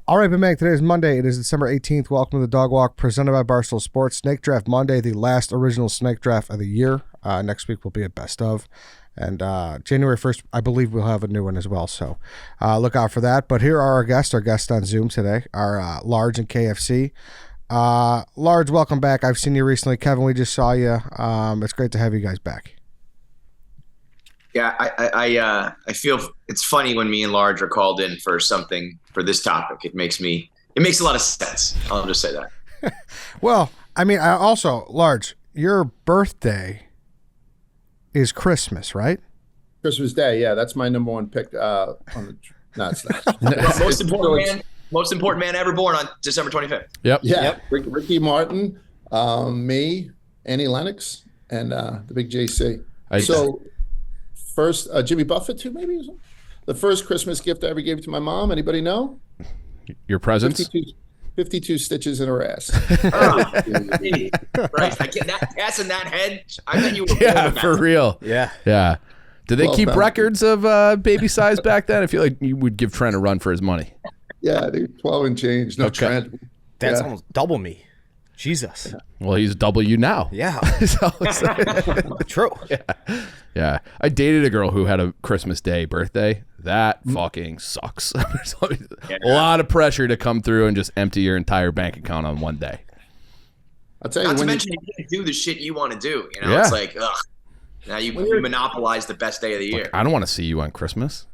All right, Big today is Monday. It is December 18th. Welcome to the Dog Walk presented by Barstool Sports. Snake Draft Monday, the last original snake draft of the year. Next week will be a best of. And January 1st, I believe we'll have a new one as well. So look out for that. But here are our guests on Zoom today are Large and KFC. Large, welcome back. I've seen you recently. Kevin, we just saw you. It's great to have you guys back. Yeah, I feel it's funny when me and Large are called in for something for this topic. It makes a lot of sense. I'll just say that. Well, I mean, Large, your birthday is Christmas, right? Christmas Day, yeah, that's my number one pick. No, it's not. most important man ever born on December 25th. Yep. Ricky Martin, me, Annie Lennox, and the big JC. First, Jimmy Buffett too, maybe? The first Christmas gift I ever gave to my mom. Anybody know? Your presents? 52 stitches in her ass. Right. I get that ass in that head. I bet you were for real. Yeah. Did they keep records of baby size back then? I feel like you would give Trent a run for his money. Yeah, I think 12 and change. No, okay. Trent. That's almost double me. Jesus. Yeah. Well, he's double you now. Yeah. True. Yeah. I dated a girl who had a Christmas Day birthday. That fucking sucks. A lot of pressure to come through and just empty your entire bank account on one day. I'll tell you. Not to mention you can't do the shit you want to do. You know, it's like, ugh. Now you monopolize the best day of the year. I don't want to see you on Christmas.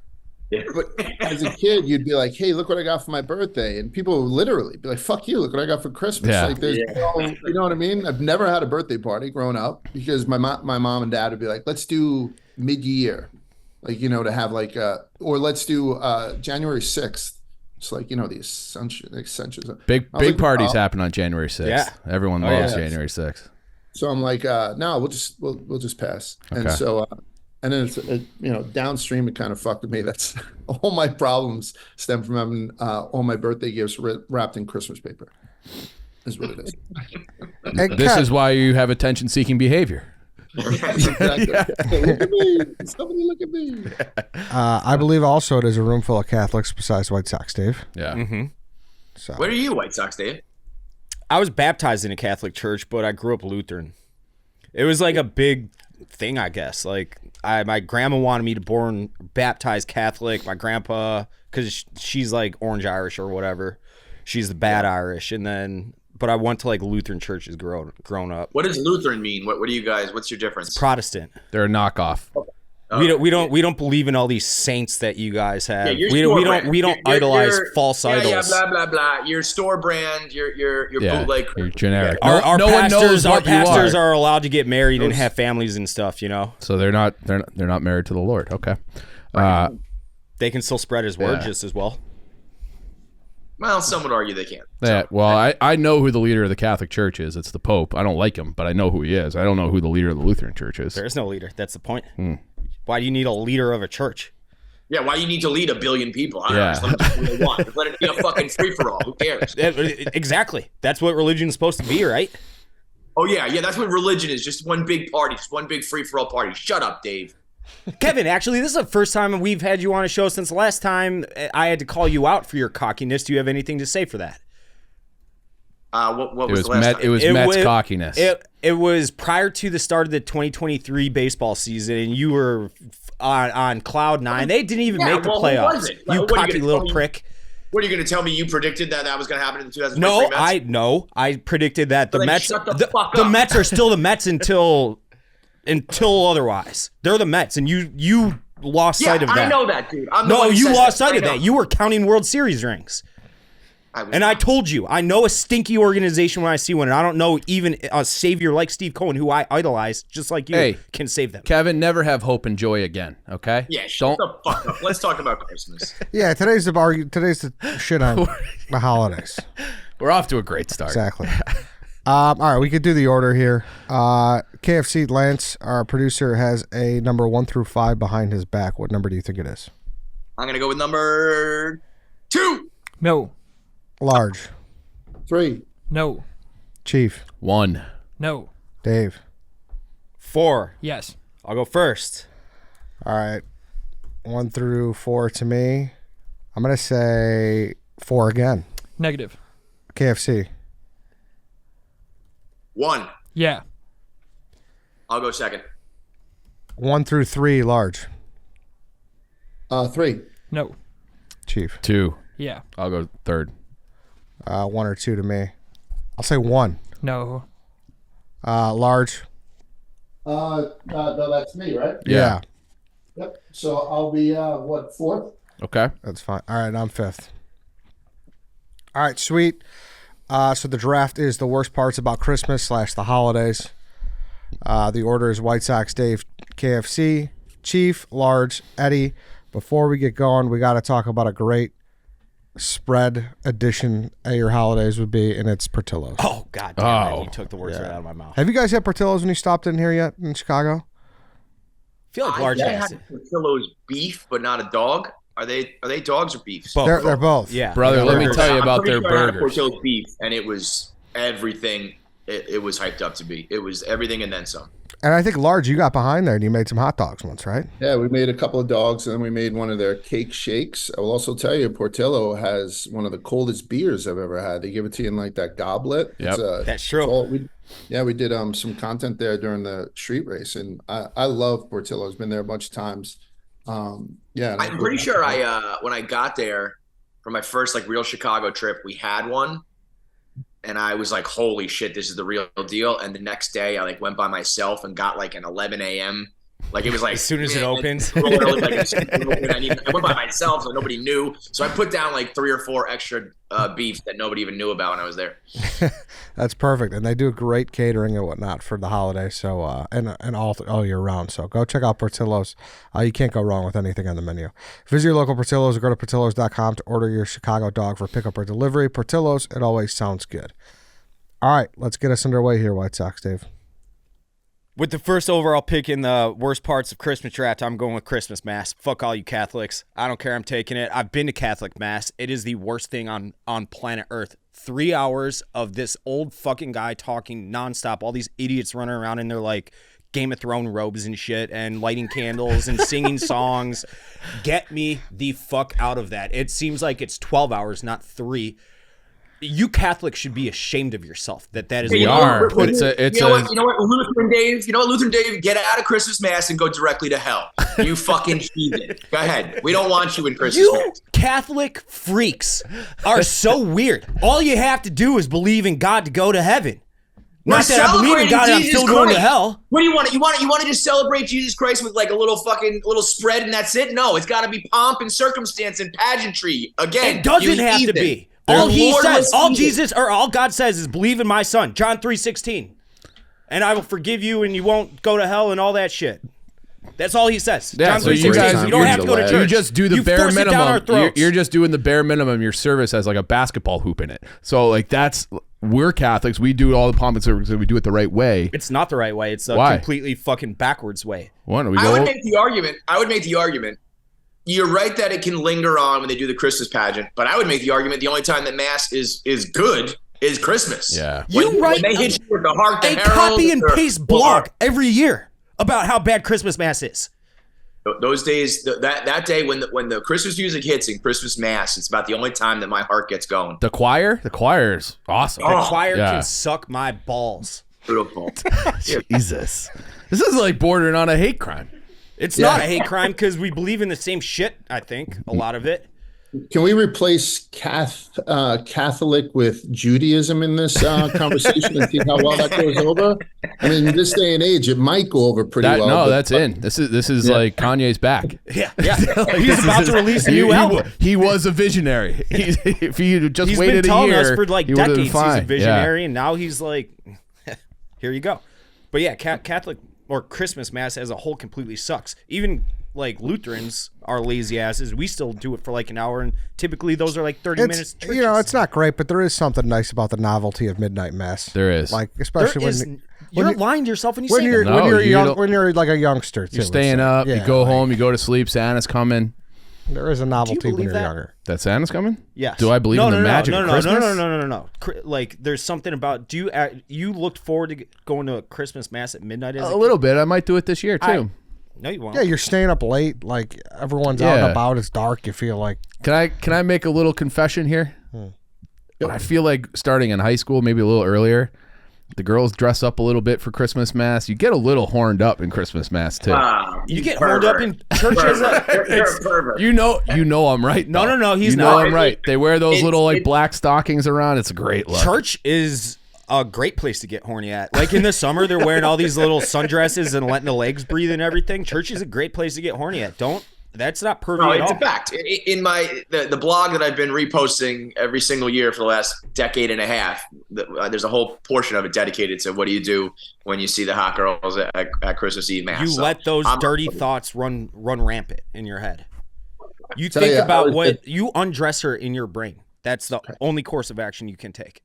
Yeah. But as a kid, you'd be like, "Hey, look what I got for my birthday," and people would literally be like, "Fuck you! Look what I got for Christmas." Yeah. Like, you know what I mean? I've never had a birthday party growing up because my mom and dad would be like, "Let's do mid-year, like to have like or let's do January 6th." It's like the essentials. Big parties happen on January 6th. Yeah, everyone loves January 6th. So I'm like, no, we'll just pass. Okay. And so. And then it's downstream it kind of fucked with me. That's all my problems stem from having all my birthday gifts wrapped in Christmas paper. Is what it is. This is why you have attention-seeking behavior. Exactly. Look at me! Somebody look at me! I believe also it is a room full of Catholics besides White Sox, Dave. Yeah. Mm-hmm. So where are you, White Sox, Dave? I was baptized in a Catholic church, but I grew up Lutheran. It was like a big thing, I guess. Like my grandma wanted me to baptized Catholic. My grandpa, because she's like Orange Irish or whatever. She's the bad Irish, but I went to like Lutheran churches grown up. What does Lutheran mean? What do you guys? What's your difference? It's Protestant. They're a knockoff. Okay. We don't believe in all these saints that you guys have. Yeah, we don't idolize false idols. Yeah, blah blah blah. Your store brand, your bootleg. You're generic. Our no pastors, one knows our what pastors are allowed to get married and have families and stuff. So they're not married to the Lord. Okay. They can still spread His word just as well. Well, some would argue they can't. Yeah. Well, I know who the leader of the Catholic Church is. It's the Pope. I don't like him, but I know who he is. I don't know who the leader of the Lutheran Church is. There is no leader. That's the point. Why do you need a leader of a church? Yeah, why do you need to lead 1 billion people? I don't know. Just let them do what they want. Just let it be a fucking free-for-all. Who cares? Exactly. That's what religion's supposed to be, right? Oh, yeah. That's what religion is. Just one big party. Just one big free-for-all party. Shut up, Dave. Kevin, actually, this is the first time we've had you on a show since the last time I had to call you out for your cockiness. Do you have anything to say for that? What was the last time? It was Mets cockiness. It was prior to the start of the 2023 baseball season, and you were on cloud nine. They didn't even make the playoffs. You cocky little prick. What are you going to tell me? You predicted that was going to happen in the 2023 Mets? I predicted that the Mets. Shut the fuck up. The Mets are still the Mets until otherwise. They're the Mets, and you lost sight of that. I know that, dude. You lost sight of that. You were counting World Series rings. I told you, I know a stinky organization when I see one, and I don't know even a savior like Steve Cohen, who I idolize, just like you, can save them. Kevin, never have hope and joy again, okay? Yeah, shut the fuck up. Let's talk about Christmas. Yeah, today's the shit on the holidays. We're off to a great start. Exactly. All right, we could do the order here. KFC Lance, our producer, has a number 1 through 5 behind his back. What number do you think it is? I'm going to go with number 2. No. Large. 3. No. Chief. 1. No. Dave. 4. Yes. I'll go first. All right. 1 through 4 to me. I'm going to say 4 again. Negative. KFC. 1. Yeah. I'll go second. 1 through 3 large. 3. No. Chief. 2. Yeah. I'll go third. 1 or 2 to me. I'll say 1. No. Large. No, that's me, right? Yeah. Yep. So I'll be what, 4th? Okay. That's fine. All right, I'm 5th. All right, sweet. So the draft is the worst parts about Christmas / the holidays. The order is White Sox, Dave, KFC, Chief, Large, Eddie. Before we get going, we got to talk about a great spread addition at your holidays would be, and it's Portillo's. Oh, God damn it. You took the words right out of my mouth. Have you guys had Portillo's when you stopped in here yet in Chicago? I feel like large I has had Portillo's beef, but not a dog. Are they dogs or beefs? Both. They're both. Yeah. Brother, let me Burgers. tell you I'm about pretty their sure I had burgers. Portillo's beef, and it was everything it was hyped up to be. It was everything and then some. And I think Large, you got behind there and you made some hot dogs once, right? Yeah, we made a couple of dogs, and then we made one of their cake shakes. I will also tell you, Portillo has one of the coldest beers I've ever had. They give it to you in like that goblet. Yep. it's That's true. we did some content there during the street race, and I love Portillo's. Been there a bunch of times. Yeah, I'm pretty sure when I got there for my first like real Chicago trip, we had one, and I was like, "Holy shit, this is the real deal!" And the next day, I like went by myself and got like an 11 a.m. Like it was like As soon as it opens. I went by myself, so nobody knew. So I put down like 3 or 4 extra beefs that nobody even knew about when I was there. That's perfect, and they do great catering and whatnot for the holidays. So and all year round. So go check out Portillo's. You can't go wrong with anything on the menu. Visit your local Portillo's or go to Portillo's.com to order your Chicago dog for pickup or delivery. Portillo's, it always sounds good. All right, let's get us underway here, White Sox, Dave. With the first overall pick in the worst parts of Christmas draft, I'm going with Christmas Mass. Fuck all you Catholics. I don't care. I'm taking it. I've been to Catholic Mass. It is the worst thing on planet Earth. 3 hours of this old fucking guy talking nonstop. All these idiots running around in their like Game of Thrones robes and shit and lighting candles and singing songs. Get me the fuck out of that. It seems like it's 12 hours, not 3. You Catholics should be ashamed of yourself. That is. We are. You know what, Lutheran Dave? You know what, Lutheran Dave? Get out of Christmas Mass and go directly to hell. You fucking heathen. Go ahead. We don't want you in Christmas You Mass. Catholic freaks are so weird. All you have to do is believe in God to go to heaven. Not that I believe in God and I'm still going to hell. What do you want? You want to just celebrate Jesus Christ with like a little spread and that's it? No, it's got to be pomp and circumstance and pageantry. Again, It doesn't have heathen. to be. They're All he lordless says, all heathen. Jesus or all God says is believe in my son, John 3:16. And I will forgive you and you won't go to hell and all that shit. That's all he says. Yeah, John so you 3:16. guys, You don't have to go to church. You just do the You bare force it down our minimum. throats. You're just doing the bare minimum. Your service has like a basketball hoop in it. So like we're Catholics. We do all the pomp and circumstance. We do it the right way. It's not the right way. It's a Why? completely fucking backwards way. What do we I go? would make the argument. You're right that it can linger on when they do the Christmas pageant, but I would make the argument the only time that Mass is good is Christmas. Yeah. You write when they hit you with the hark, the a herald, copy and or- paste blog every year about how bad Christmas Mass is. Those days, that day when the Christmas music hits in Christmas Mass, it's about the only time that my heart gets going. The choir is awesome. The choir yeah. can suck my balls. Beautiful. Jesus, this is like bordering on a hate crime. It's not a hate crime because we believe in the same shit, I think, a lot of it. Can we replace Catholic with Judaism in this conversation and see how well that goes over? I mean, in this day and age, it might go over pretty well. No, that's in. This is like Kanye's back. Yeah. He's about to release a new album. He was a visionary. If he just He's waited been telling a year, us for like he would've been decades he's fine. a visionary, and now he's like, here you go. But yeah, Catholic or Christmas Mass as a whole completely sucks. Even like Lutherans are lazy asses. We still do it for like an hour, and typically those are like 30 minutes. It's it's not great, but there is something nice about the novelty of midnight mass. There is. Like especially You're lying to yourself when you say you're that. when you're you young, don't- when you're like a youngster. Too, You're staying up. You go home. You go to sleep. Santa's coming. There is a novelty when believe you're that? younger. That Santa's coming? Yes. Do I believe in the magic of Christmas? No. Like, there's something about. You looked forward to going to a Christmas Mass at midnight? As A little bit. I might do it this year too. No, you won't. Yeah, you're staying up late. Like everyone's out and about. It's dark. You feel like. Can I make a little confession here? I feel like starting in high school, maybe a little earlier, the girls dress up a little bit for Christmas mass. You get a little horned up in Christmas mass too. You get horned up in churches. You know I'm right. No, he's you not. know I'm right. They wear those little like black stockings around. It's a great look. Church is a great place to get horny at. Like in the summer, they're wearing all these little sundresses and letting the legs breathe and everything. Church is a great place to get horny at. That's not pervy at all. It's a fact. In the blog that I've been reposting every single year for the last decade and a half, there's a whole portion of it dedicated to what do you do when you see the hot girls at Christmas Eve mass. You let those dirty thoughts run rampant in your head. You think about you undress her in your brain. That's the only course of action you can take.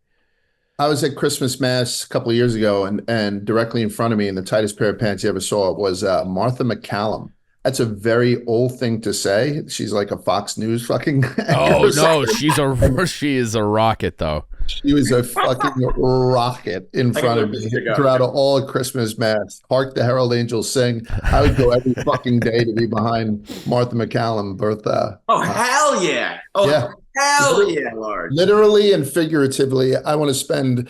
I was at Christmas mass a couple of years ago, and directly in front of me, in the tightest pair of pants you ever saw, was Martha McCallum. That's a very old thing to say. She's like a Fox News fucking. Oh no, she is a rocket though. She was a fucking rocket in front of me throughout all of Christmas mass. Hark the Herald Angels Sing. I would go every fucking day to be behind Martha McCallum, Bertha. Oh hell yeah! Oh yeah. Hell yeah, Lord. Literally and figuratively, I want to spend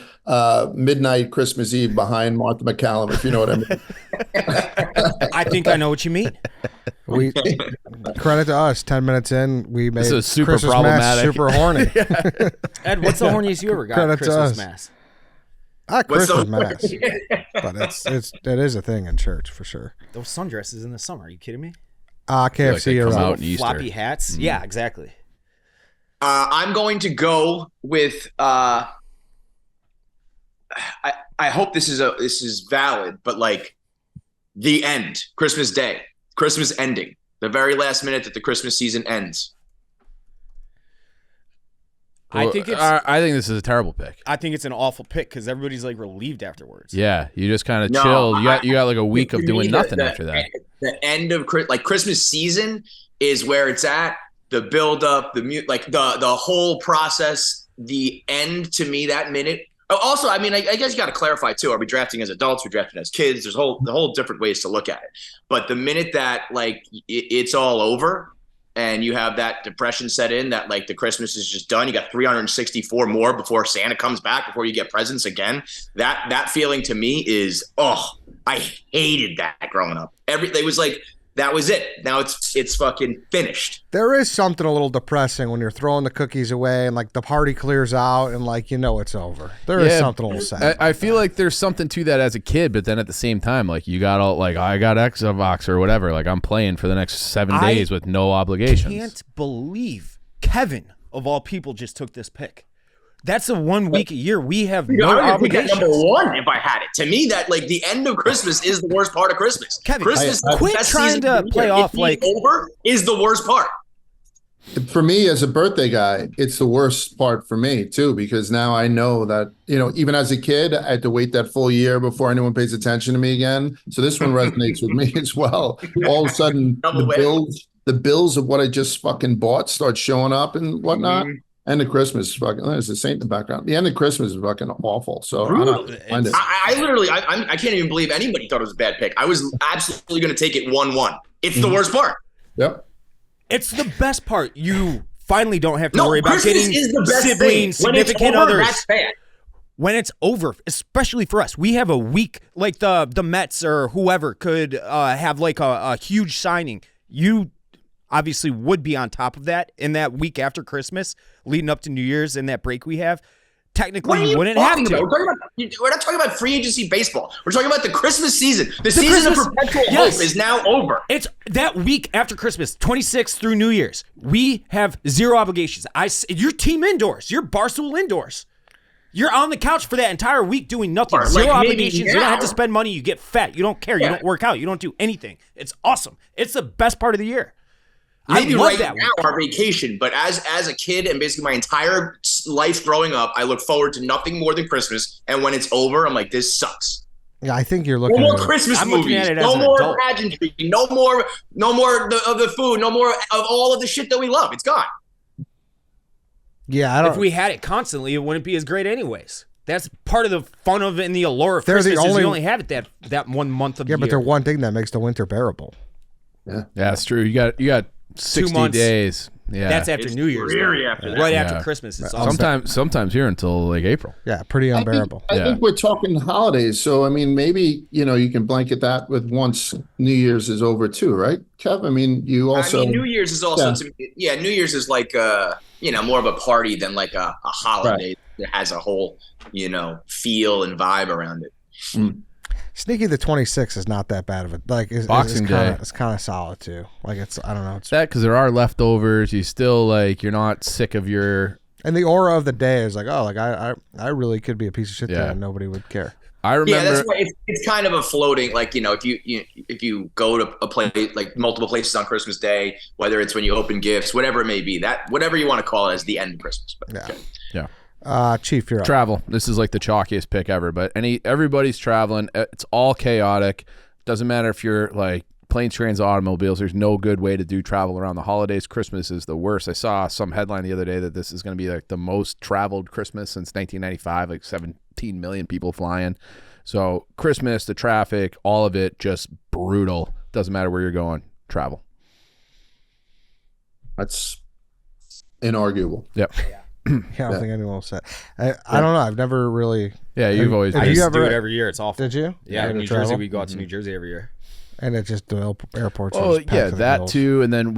midnight Christmas Eve behind Martha McCallum, if you know what I mean. I think I know what you mean. We credit to us. 10 minutes in, we made this is super Christmas problematic. Mass super horny. Ed, what's the horniest you ever got at Christmas mass? Christmas mass, but it is a thing in church for sure. Those sundresses in the summer. Are you kidding me? KFC like or floppy hats. Mm-hmm. Yeah, exactly. I'm going to go with. I hope this is valid, but like the end, Christmas Day, Christmas ending, the very last minute that the Christmas season ends. I think this is a terrible pick. I think it's an awful pick because everybody's like relieved afterwards. Yeah, you just kind of chill. You got like a week of doing nothing after that. The end of Christmas season is where it's at. The build up, the whole process, the end to me, that minute. Oh, also, I mean, I guess you got to clarify too. Are we drafting as adults? Are we drafting as kids? There's the whole different ways to look at it. But the minute that like it's all over and you have that depression set in, that like the Christmas is just done. You got 364 more before Santa comes back, before you get presents again. That feeling to me is, I hated that growing up. It was like. That was it. Now it's fucking finished. There is something a little depressing when you're throwing the cookies away and like the party clears out and like it's over. There is something a little sad. I feel like there's something to that as a kid, but then at the same time, like you got all like I got Xbox or whatever. Like I'm playing for the next 7 days with no obligations. I can't believe Kevin of all people just took this pick. That's the 1 week a year we have no obligations. Number one, if I had it, to me, that like the end of Christmas is the worst part of Christmas. Kevin, Christmas, quit trying to play off like over is the worst part. For me, as a birthday guy, it's the worst part for me too, because now I know that even as a kid, I had to wait that full year before anyone pays attention to me again. So this one resonates with me as well. All of a sudden, the bills of what I just fucking bought start showing up and whatnot. Mm-hmm. End of Christmas is fucking. There's a saint in the background. The end of Christmas is fucking awful. So I literally, I can't even believe anybody thought it was a bad pick. I was absolutely going to take it 1-1. It's the worst part. Yep. It's the best part. You finally don't have to worry about Christmas getting is the best siblings, thing. significant others. That's bad. When it's over, especially for us, we have a week like the Mets or whoever could have like a huge signing. You obviously would be on top of that in that week after Christmas, leading up to New Year's and that break we have. Technically, you wouldn't have to. We're not talking about free agency baseball. We're talking about the Christmas season. The season of perpetual hope is now over. It's that week after Christmas, 26th through New Year's. We have zero obligations. Your team indoors. Your Barstool indoors. You're on the couch for that entire week doing nothing. Zero obligations. You don't have to spend money. You get fat. You don't care. You don't work out. You don't do anything. It's awesome. It's the best part of the year. Maybe right now our vacation, but as a kid and basically my entire life growing up, I look forward to nothing more than Christmas. And when it's over, I'm like, this sucks. Yeah, I think you're looking no more Christmas movies, no more pageantry, no more of the food, no more of all of the shit that we love. It's gone. Yeah, if we had it constantly, it wouldn't be as great anyways. That's part of the fun of it and the allure of Christmas is you only have it that 1 month of the year. Yeah, but they're one thing that makes the winter bearable. Yeah, that's true. You got 60 months. days. Yeah, That's after It's New Year's. dreary though. after that. Right Yeah. after Christmas. It's awesome. sometimes here until like April. Yeah, pretty unbearable. I think we're talking holidays, so I mean, maybe you can blanket that with once New Year's is over too, right, Kev? I mean, you also. I mean, New Year's is also Yeah. New Year's is like more of a party than like a holiday that has a whole feel and vibe around it. Sneaky the 26th is not that bad of it. Like Boxing Day. It's kind of solid too. Like I don't know. It's That because there are leftovers. You still you're not sick of your. and the aura of the day is like, oh, like I really could be a piece of shit there Yeah. and nobody would care. I remember. Yeah, that's why it's kind of a floating. Like if you go to a place like multiple places on Christmas Day, whether it's when you open gifts, whatever it may be, that whatever you want to call it, is the end of Christmas. But, Yeah. okay. Yeah. Chief, you're up. Travel. This is like the chalkiest pick ever, but everybody's traveling. It's all chaotic. Doesn't matter if you're like planes, trains, automobiles. There's no good way to do travel around the holidays. Christmas is the worst. I saw some headline the other day that this is going to be like the most traveled Christmas since 1995, like 17 million people flying. So Christmas, the traffic, all of it just brutal. Doesn't matter where you're going. Travel. That's inarguable. Yep. Yeah, I don't think anyone will say. I don't know. I've never really. Yeah, you've always. Have I you used to ever- do it every year. It's awful. Did you? Yeah, in to New travel? Jersey, we go out to New Jersey every year. And it just the airports. are Oh just packed yeah, to the that gills. too. And then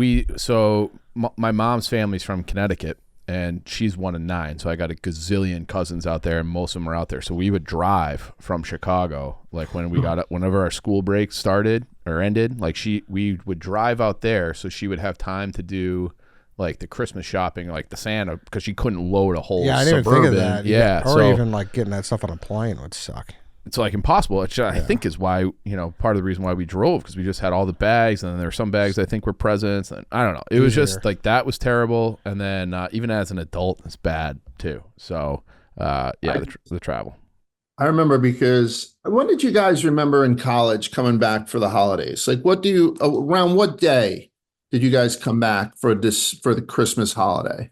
my mom's family's from Connecticut, and she's 1 of 9. So I got a gazillion cousins out there, and most of them are out there. So we would drive from Chicago, like whenever our school break started or ended. Like we would drive out there, so she would have time to do like the Christmas shopping, like the Santa, because she couldn't load a whole. Yeah, I didn't even Suburban. think of that. Yeah, or so even like getting that stuff on a plane would suck. it's like impossible. Which I think is why part of the reason why we drove, because we just had all the bags, and then there were some bags I think were presents, and I don't know. It was just like that was terrible, and then even as an adult, it's bad too. So the travel. I remember because when did you guys remember in college coming back for the holidays? Like, around what day did you guys come back for the Christmas holiday?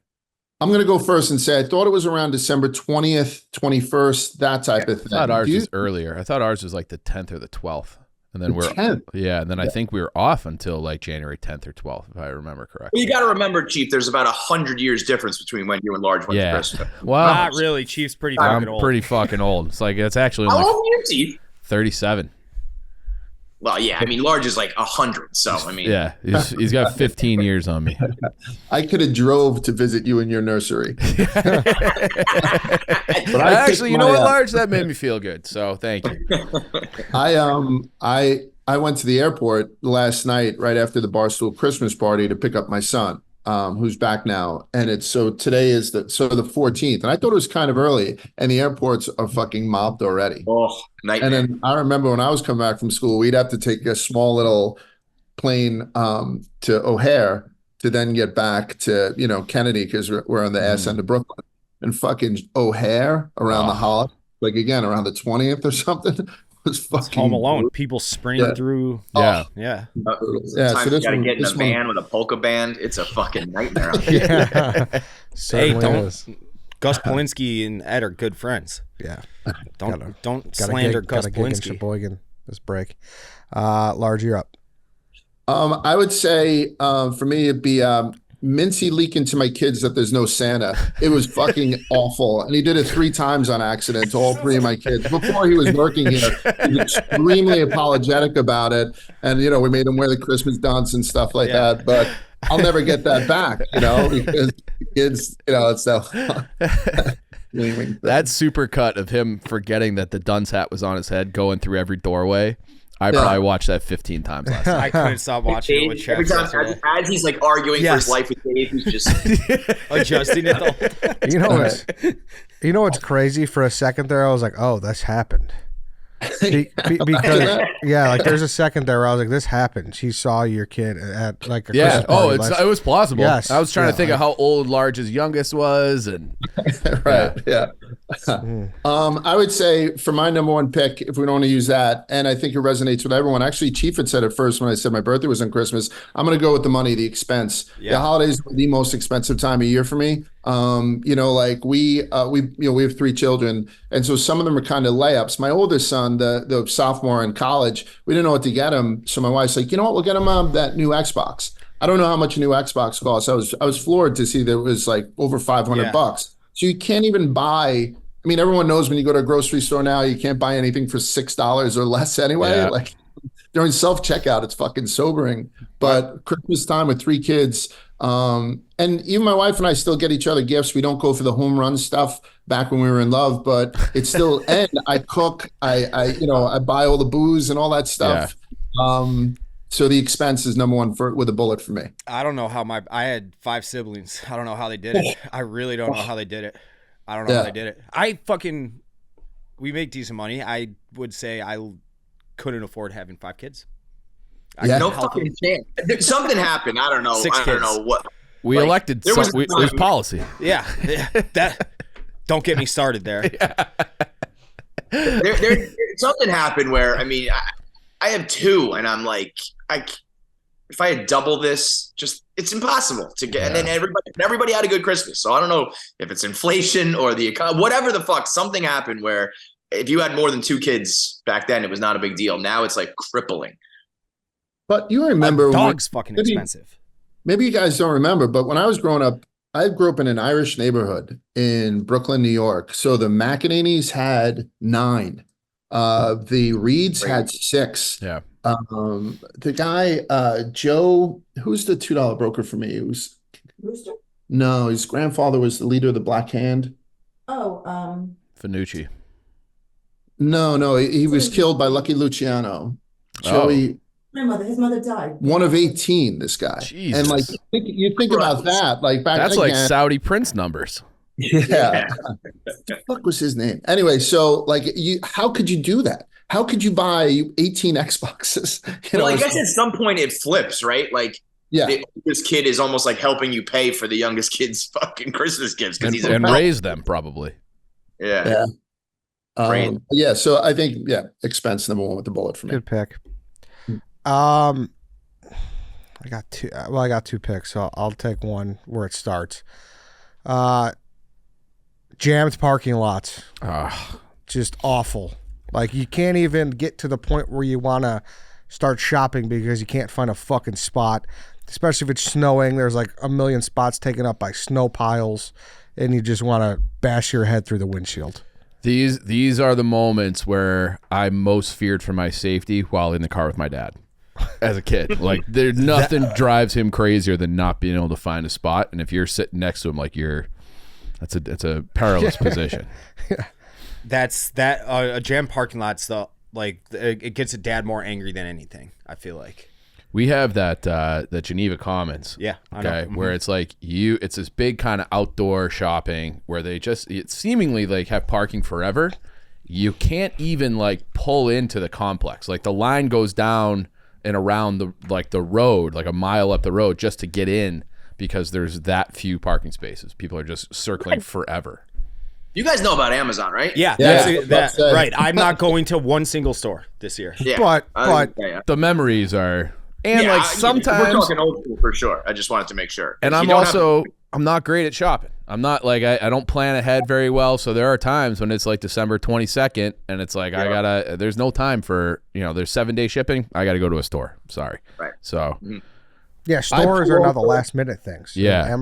I'm going to go first and say I thought it was around December 20th, 21st, that type of thing. I thought ours was earlier. I thought ours was like the 10th or the 12th. And then we're 10th. Yeah, and then I think we were off until like January 10th or 12th, if I remember correctly. Well, you got to remember, Chief, there's about 100 years difference between when you and Large went to Christmas. Well, Not really. Chief's pretty fucking I'm old. pretty fucking old. It's like it's actually How like old are you, Chief? 37. Well, yeah, I mean, Large is like 100, so I mean, Yeah, he's got 15 years on me. I could have drove to visit you in your nursery. But Actually, you know what, Large? That made me feel good. So thank you. I went to the airport last night right after the Barstool Christmas party to pick up my son, who's back now. And today is the 14th. And I thought it was kind of early, and the airports are fucking mobbed already. oh, nightmare. And then I remember when I was coming back from school, we'd have to take a small little plane to O'Hare to then get back to Kennedy, because we're on the ass end of Brooklyn. And fucking O'Hare around the holiday, like again around the 20th or something, was fucking Home Alone. People sprinting through. Yeah. Yeah. Yeah, Sometimes so this you got to one- get in a this one- van with a polka band. It's a fucking nightmare. Out there. Yeah. Hey, Certainly don't. is. Gus Polinski and Ed are good friends. Yeah. Don't Got a slander gig- Gus got a gig in Polinski. Sheboygan this break. Large, you're up. I would say for me it'd be Mincy leaking to my kids that there's no Santa. It was fucking awful, and he did it 3 times on accident to all 3 of my kids. Before he was working here, he was extremely apologetic about it, and we made him wear the Christmas dunce and stuff like that. But I'll never get that back, because kids, it's that. That super cut of him forgetting that the dunce hat was on his head, going through every doorway. I probably watched that 15 times last night. I couldn't stop watching it with Every Chad time as he's like arguing for his life with Dave, he's just adjusting it. The You know what's crazy? For a second there, I was like, "Oh, this happened." Because like there's a second there where I was like, "This happened." She saw your kid at like a Christmas party last- it was plausible. Yes. I was trying to think Yeah, of how old Large's youngest was, and Right. Yeah. I would say for my number one pick, if we don't want to use that, and I think it resonates with everyone. Actually, Chief had said it first when I said my birthday was on Christmas. I'm going to go with the money, the expense. Yeah. The holidays are the most expensive time of year for me. Like we have 3 children, and so some of them are kind of layups. My oldest son, the sophomore in college, we didn't know what to get him, so my wife's like, you know what, we'll get him that new Xbox. I don't know how much a new Xbox costs. I was floored to see that it was like over $500. So you can't even buy. I mean, everyone knows when you go to a grocery store now, you can't buy anything for $6 or less anyway. Yeah. Like during self-checkout, it's fucking sobering. But Christmas time with 3 kids, and even my wife and I still get each other gifts. We don't go for the home run stuff back when we were in love, but it's still, and I cook, I buy all the booze and all that stuff. Yeah. So the expense is number one with a bullet for me. I don't know how I had 5 siblings. I don't know how they did it. I really don't know how they did it. I don't know how they did it. We make decent money. I would say I couldn't afford having 5 kids. No fucking chance. Something happened. I don't know. 6 kids. I don't know what. We elected. It was policy. Yeah, that. Don't get me started there. There something happened where, I mean, I have 2, and I'm like, if I had double this, it's impossible to get. And then everybody had a good Christmas. So I don't know if it's inflation or the economy, whatever the fuck. Something happened where if you had more than 2 kids back then, it was not a big deal. Now it's like crippling. But you remember, a dog's fucking expensive. Maybe you guys don't remember, but when I was growing up, I grew up in an Irish neighborhood in Brooklyn, New York. So the McEnanies had 9. The Reeds had 6. Yeah. The guy, Joe, who's the $2 broker for me? Rooster? No, his grandfather was the leader of the Black Hand. Oh, Finucci. No, he was killed by Lucky Luciano. Joey, his mother died. One of 18, this guy. Jesus. And like, you think about that, like back That's again, like Saudi prince numbers. Yeah. What the fuck was his name? Anyway, so like how could you do that? How could you buy 18 Xboxes? I guess at some point it flips, right? Like the oldest kid is almost like helping you pay for the youngest kid's fucking Christmas gifts and raise them probably. Yeah. So I think expense number one with the bullet for me. Good pick. I got 2. Well, I got 2 picks, so I'll take one where it starts. Jammed parking lots. Just awful. Like you can't even get to the point where you want to start shopping because you can't find a fucking spot, especially if it's snowing. There's like a million spots taken up by snow piles, and you just want to bash your head through the windshield. These are the moments where I most feared for my safety while in the car with my dad as a kid. Like there's nothing drives him crazier than not being able to find a spot. And if you're sitting next to him, like that's a perilous position. Yeah. That's a jam parking lot's it gets a dad more angry than anything. I feel like we have that Geneva Commons. Yeah, I okay, know. Mm-hmm. Where it's like it's this big kind of outdoor shopping where it seemingly like have parking forever. You can't even like pull into the complex. Like the line goes down and around the road, like a mile up the road just to get in because there's that few parking spaces. People are just circling forever. You guys know about Amazon, right? Yeah, right. I'm not going to one single store this year. Yeah, but the memories are, and like sometimes we're talking old school for sure. I just wanted to make sure. And I'm not great at shopping. I'm not like I don't plan ahead very well. So there are times when it's like December 22nd, and it's like there's no time for there's 7-day shipping. I gotta go to a store. Sorry. Right. So. Mm-hmm. Yeah, stores are now the last minute things. Yeah.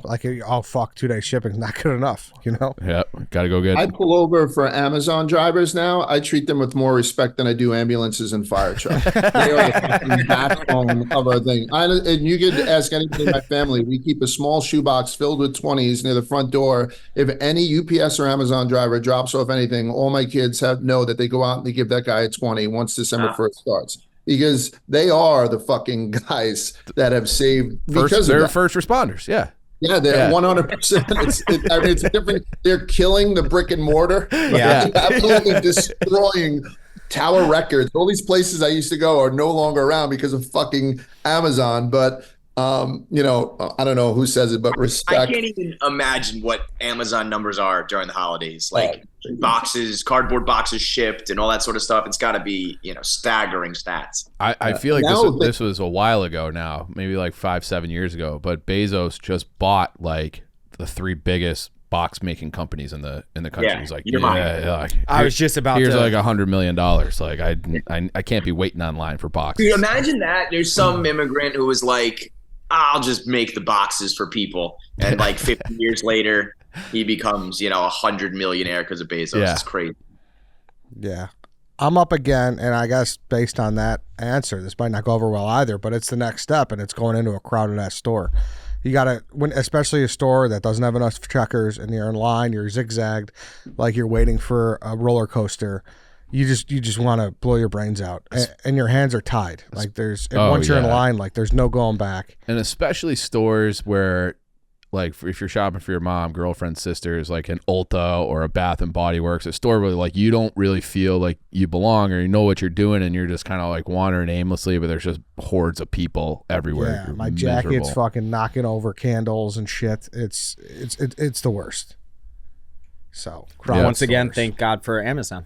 Like, 2-day shipping is not good enough, Yeah, got to go get I pull over for Amazon drivers now. I treat them with more respect than I do ambulances and fire trucks. They are the fucking backbone of our thing. And you could ask anybody in my family. We keep a small shoebox filled with 20s near the front door. If any UPS or Amazon driver drops off anything, all my kids know that they go out and they give that guy a 20 once December 1st starts. Because they are the fucking guys that have saved. They're first responders. Yeah. Yeah, they're 100%. It's different. They're killing the brick and mortar. Yeah. Absolutely destroying Tower Records. All these places I used to go are no longer around because of fucking Amazon. But You know, I don't know who says it, but I respect. can't even imagine what Amazon numbers are during the holidays. Like boxes, cardboard boxes shipped, and all that sort of stuff. It's got to be, staggering stats. I feel like now this was a while ago now, maybe like 5-7 years ago. But Bezos just bought like the 3 biggest box making companies in the country. Yeah, He's like, you're mine. like, I was just about here's to. like $100 million. Like I can't be waiting online for boxes. Dude, imagine that. There's some immigrant who was like, I'll just make the boxes for people. And like 50 years later, he becomes, a 100 millionaire because of Bezos. Yeah. It's crazy. Yeah. I'm up again, and I guess based on that answer, this might not go over well either, but it's the next step, and it's going into a crowded ass store. You gotta, especially a store that doesn't have enough checkers, and you're in line, you're zigzagged, like you're waiting for a roller coaster. You just want to blow your brains out, and your hands are tied. Like once you're in line, like there's no going back. And especially stores where, like, if you're shopping for your mom, girlfriend, sisters, like an Ulta or a Bath and Body Works, a store where like you don't really feel like you belong or you know what you're doing, and you're just kind of like wandering aimlessly, but there's just hordes of people everywhere. Yeah, my Miserable. jacket's fucking knocking over candles and shit. It's the worst. So Once again, stores. thank God for Amazon.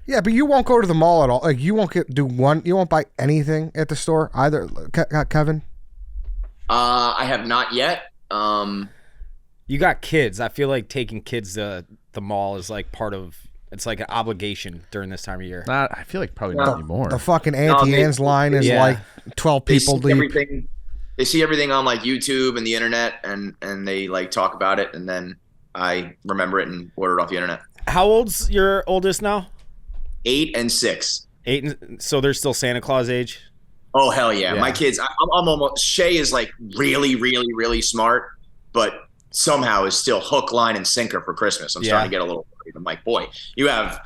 Yeah, but you won't go to the mall at all. Like you won't you won't buy anything at the store either, Kevin. I have not yet. You got kids. I feel like taking kids to the mall is like it's like an obligation during this time of year. I feel like probably not anymore. The fucking Auntie Anne's line is Yeah. like 12 people deep. They see everything on like YouTube and the internet, and they like talk about it, and then I remember it and order it off the internet. How old's your oldest now? 8 and 6. 8, so they're still Santa Claus age? Oh hell yeah! Yeah. My kids. I'm almost. Shay is like really, really, really smart, but somehow is still hook, line, and sinker for Christmas. I'm starting to get a little worried. I'm like, boy, you have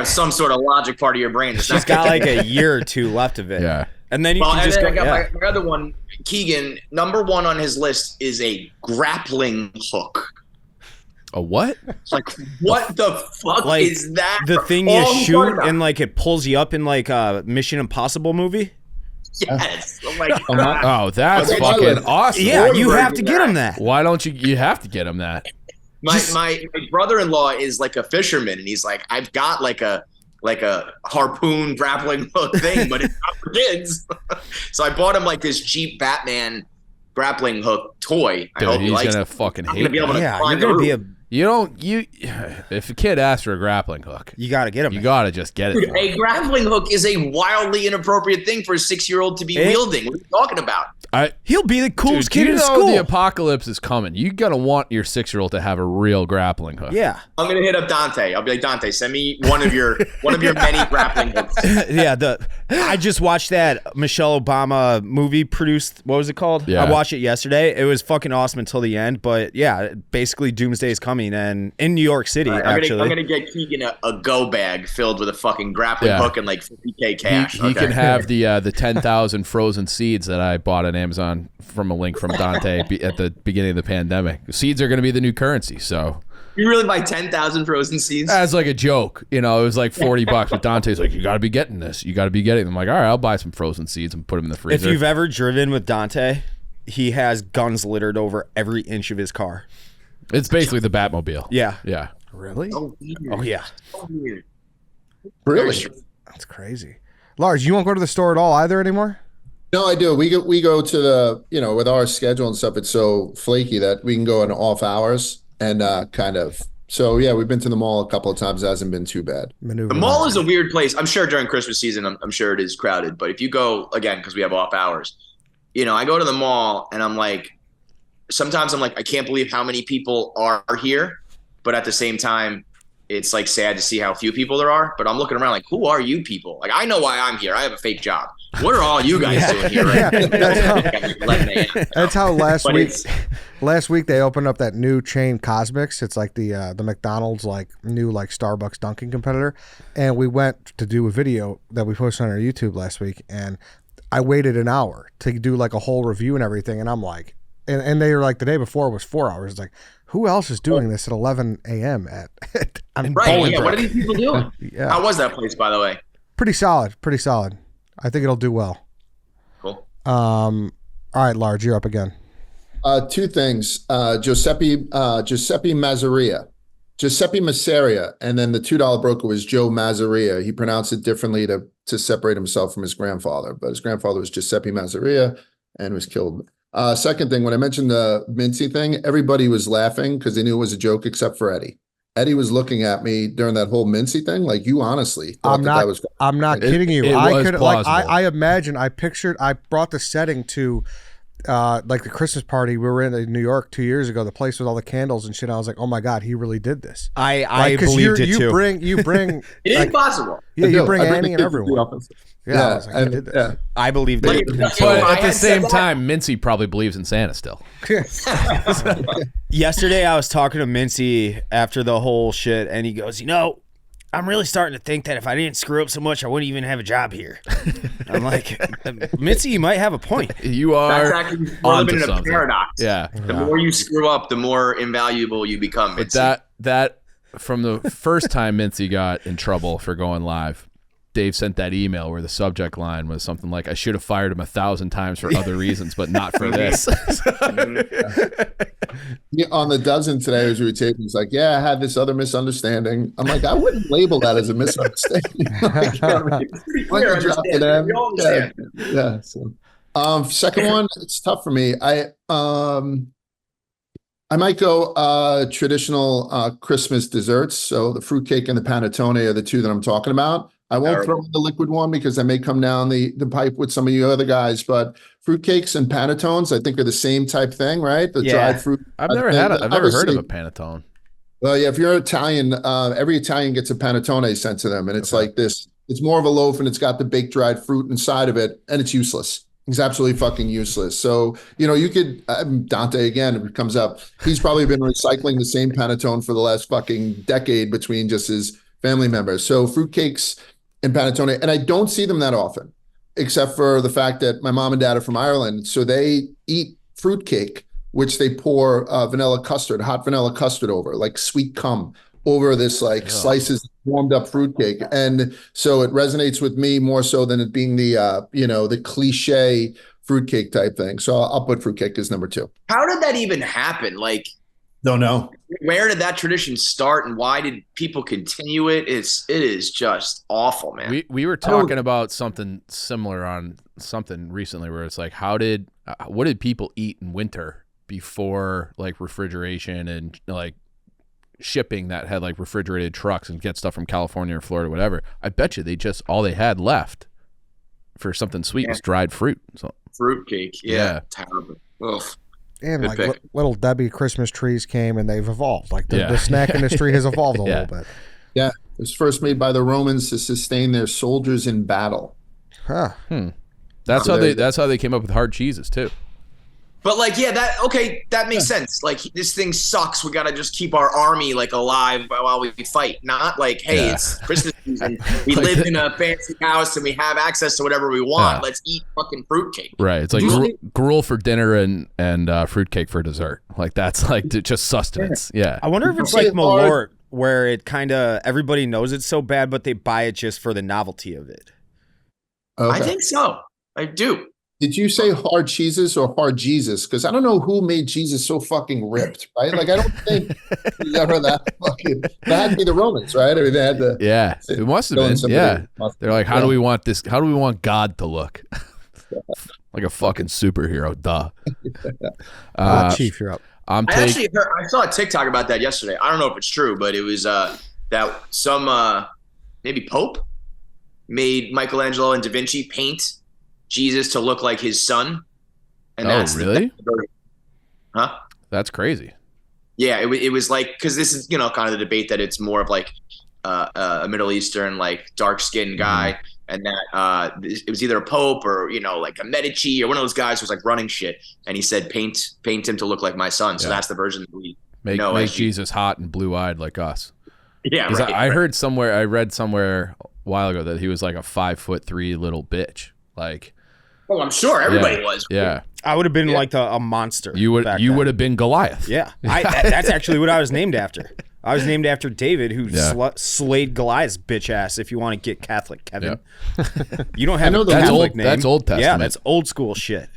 some sort of logic part of your brain. She's got like a year or 2 left of it. Yeah. And then you Well, can and just then go. I got Yeah. my other one, Keegan. Number 1 on his list is a grappling hook. A what? Like, what the fuck Like, is that? The thing you All I'm shoot talking about. and like it pulls you up in like a Mission Impossible movie. Yes. Oh my Oh, god. Oh, that's Okay, fucking awesome. Yeah, you Wahlberg have to in get that. him that. Why don't you have to get him that? My brother-in-law is like a fisherman, and he's like, I've got like a harpoon grappling hook thing, but it's not for kids. So I bought him like this Jeep Batman grappling hook toy. I Dude, hope he he's likes gonna it. fucking I'm hate gonna be able it. to Yeah, climb you're gonna the be roof. If a kid asks for a grappling hook, You got to get him. you that. gotta just get it. Dude, for him. a grappling hook is a wildly inappropriate thing for a 6-year-old to be wielding. What are you talking about? He'll be the coolest Dude, kid you in know school. the apocalypse is coming. You gotta want your 6-year-old to have a real grappling hook. Yeah, I'm gonna hit up Dante. I'll be like, Dante, send me one of your many grappling hooks. yeah. I just watched that Michelle Obama movie produced. What was it called? Yeah. I watched it yesterday. It was fucking awesome until the end. But yeah, basically Doomsday is coming, and in New York City, I'm actually. gonna get Keegan a go bag filled with a fucking grappling Yeah. hook and like 50K cash. He can have the 10,000 frozen seeds that I bought on Amazon from a link from Dante at the beginning of the pandemic. Seeds are going to be the new currency. So You really buy 10,000 frozen seeds? as like a joke, it was like $40. But Dante's like, you got to be getting this. You got to be getting them. I'm like, all right, I'll buy some frozen seeds and put them in the If freezer. you've ever driven with Dante, he has guns littered over every inch of his car. It's basically the Batmobile. Yeah. Yeah. Really? Oh, weird. Oh yeah. So weird. Really? That's crazy. Lars, you won't go to the store at all either anymore? No, I do. We go to the, with our schedule and stuff, it's so flaky that we can go in off hours and kind of. So yeah, we've been to the mall a couple of times. It hasn't been too bad. Maneuver. The mall is a weird place. I'm sure during Christmas season, I'm sure it is crowded. But if you go, again, because we have off hours, I go to the mall and I'm like, sometimes I'm like, I can't believe how many people are here. But at the same time, it's like sad to see how few people there are. But I'm looking around like, who are you people? Like, I know why I'm here. I have a fake job. What are all you guys doing here? Right Yeah, now? That's how last But week. it's- Last week they opened up that new chain Cosmics. It's like the McDonald's like new like Starbucks Dunkin' competitor, and we went to do a video that we posted on our YouTube last week, and I waited an hour to do like a whole review and everything, and I'm like, and they were like the day before was 4 hours. It's like, who else is doing this at 11 a.m. on Right. Yeah. What are these people doing? Yeah. How was that place, by the way? Pretty solid. I think it'll do well. Cool. All right, Large, you're up again. Two things. Giuseppe Mazzaria. Giuseppe Masseria, and then the $2 broker was Joe Mazzaria. He pronounced it differently to separate himself from his grandfather, but his grandfather was Giuseppe Mazzaria and was killed. Second thing, when I mentioned the Mincy thing, everybody was laughing because they knew it was a joke except for Eddie. Eddie was looking at me during that whole Mincy thing like, you honestly thought I'm not kidding you. I imagine, I brought the setting to like the Christmas party we were in New York 2 years ago, the place with all the candles and shit. I was like, oh my God, he really did this. I believed it too. You bring It is possible. Yeah, you bring Annie and everyone. Yeah, I was like, he did this. Yeah. I believed it. But at the same time, Mincy probably believes in Santa still. Yesterday, I was talking to Mincy after the whole shit, and he goes, I'm really starting to think that if I didn't screw up so much, I wouldn't even have a job here. I'm like, Mincy, you might have a point. You are That's actually living in a something. paradox. Yeah. The more you screw up, the more invaluable you become. But that from the first time Mincy got in trouble for going live, Dave sent that email where the subject line was something like, I should have fired him 1,000 times for other reasons, but not for this. Yeah, on the dozen today as we were taping, he's like, yeah, I had this other misunderstanding. I'm like, I wouldn't label that as a misunderstanding. It's pretty clear. We all understand. Yeah. So, second one, it's tough for me. I might go traditional Christmas desserts. So the fruitcake and the panettone are the two that I'm talking about. I won't throw in the liquid one because I may come down the pipe with some of you other guys, but fruitcakes and panettones, I think, are the same type thing, right? The dried fruit. I've never heard of a panettone. Well, yeah, if you're Italian, every Italian gets a panettone sent to them, and it's like this. It's more of a loaf, and it's got the baked dried fruit inside of it, and it's useless. It's absolutely fucking useless. So, you could, Dante again, if it comes up, he's probably been recycling the same panettone for the last fucking decade between just his family members. So fruitcakes and panettone, and I don't see them that often, except for the fact that my mom and dad are from Ireland, so they eat fruitcake, which they pour hot vanilla custard over, like sweet cum over this slices of warmed up fruitcake, and so it resonates with me more so than it being the cliche fruitcake type thing. So I'll put fruitcake as number 2. How did that even happen? Like, don't know. Where did that tradition start, and why did people continue it? It is just awful, man. We were talking about something similar on something recently where it's like, what did people eat in winter before like refrigeration and like shipping that had like refrigerated trucks and get stuff from California or Florida, whatever? I bet you all they had left for something sweet was dried fruit. So fruitcake, yeah. Terrible. Ugh. And like little Debbie Christmas trees came and they've evolved. Like the snack industry has evolved a little bit. Yeah. It was first made by the Romans to sustain their soldiers in battle. Huh. That's how they came up with hard cheeses too. But that makes sense. Like, this thing sucks. We got to just keep our army like alive while we fight. Not like, hey, it's Christmas season. We live in a fancy house and we have access to whatever we want. Let's eat fucking fruitcake. Right. It's like gruel for dinner and fruitcake for dessert. Like, that's like just sustenance. Yeah. I wonder if it's like Malort, where it kind of everybody knows it's so bad, but they buy it just for the novelty of it. Okay. I think so. I do. Did you say hard cheeses or hard Jesus? Because I don't know who made Jesus so fucking ripped, right? Like, I don't think he's ever that fucking. That had to be the Romans, right? I mean, they had to. Yeah, it must have been. Yeah, they're like, how do we want this? How do we want God to look? Like a fucking superhero, duh. Chief, you're up. I saw a TikTok about that yesterday. I don't know if it's true, but it was that some maybe Pope made Michelangelo and Da Vinci paint Jesus to look like his son. And really? Huh? That's crazy. Yeah, it was like, because this is, kind of the debate that it's more of like a Middle Eastern, like dark-skinned guy, and that it was either a pope or, like a Medici or one of those guys who was like running shit, and he said, paint him to look like my son. So that's the version that we know. Make Jesus hot and blue-eyed like us. Yeah, right. I read somewhere a while ago that he was like a 5'3" little bitch. Like, oh, I'm sure everybody was. Yeah. I would have been like a monster. You would have been Goliath. Yeah. That's actually what I was named after. I was named after David, who slayed Goliath's bitch ass, if you want to get Catholic, Kevin. You don't have a Catholic name. That's Old Testament. Yeah, that's old school shit.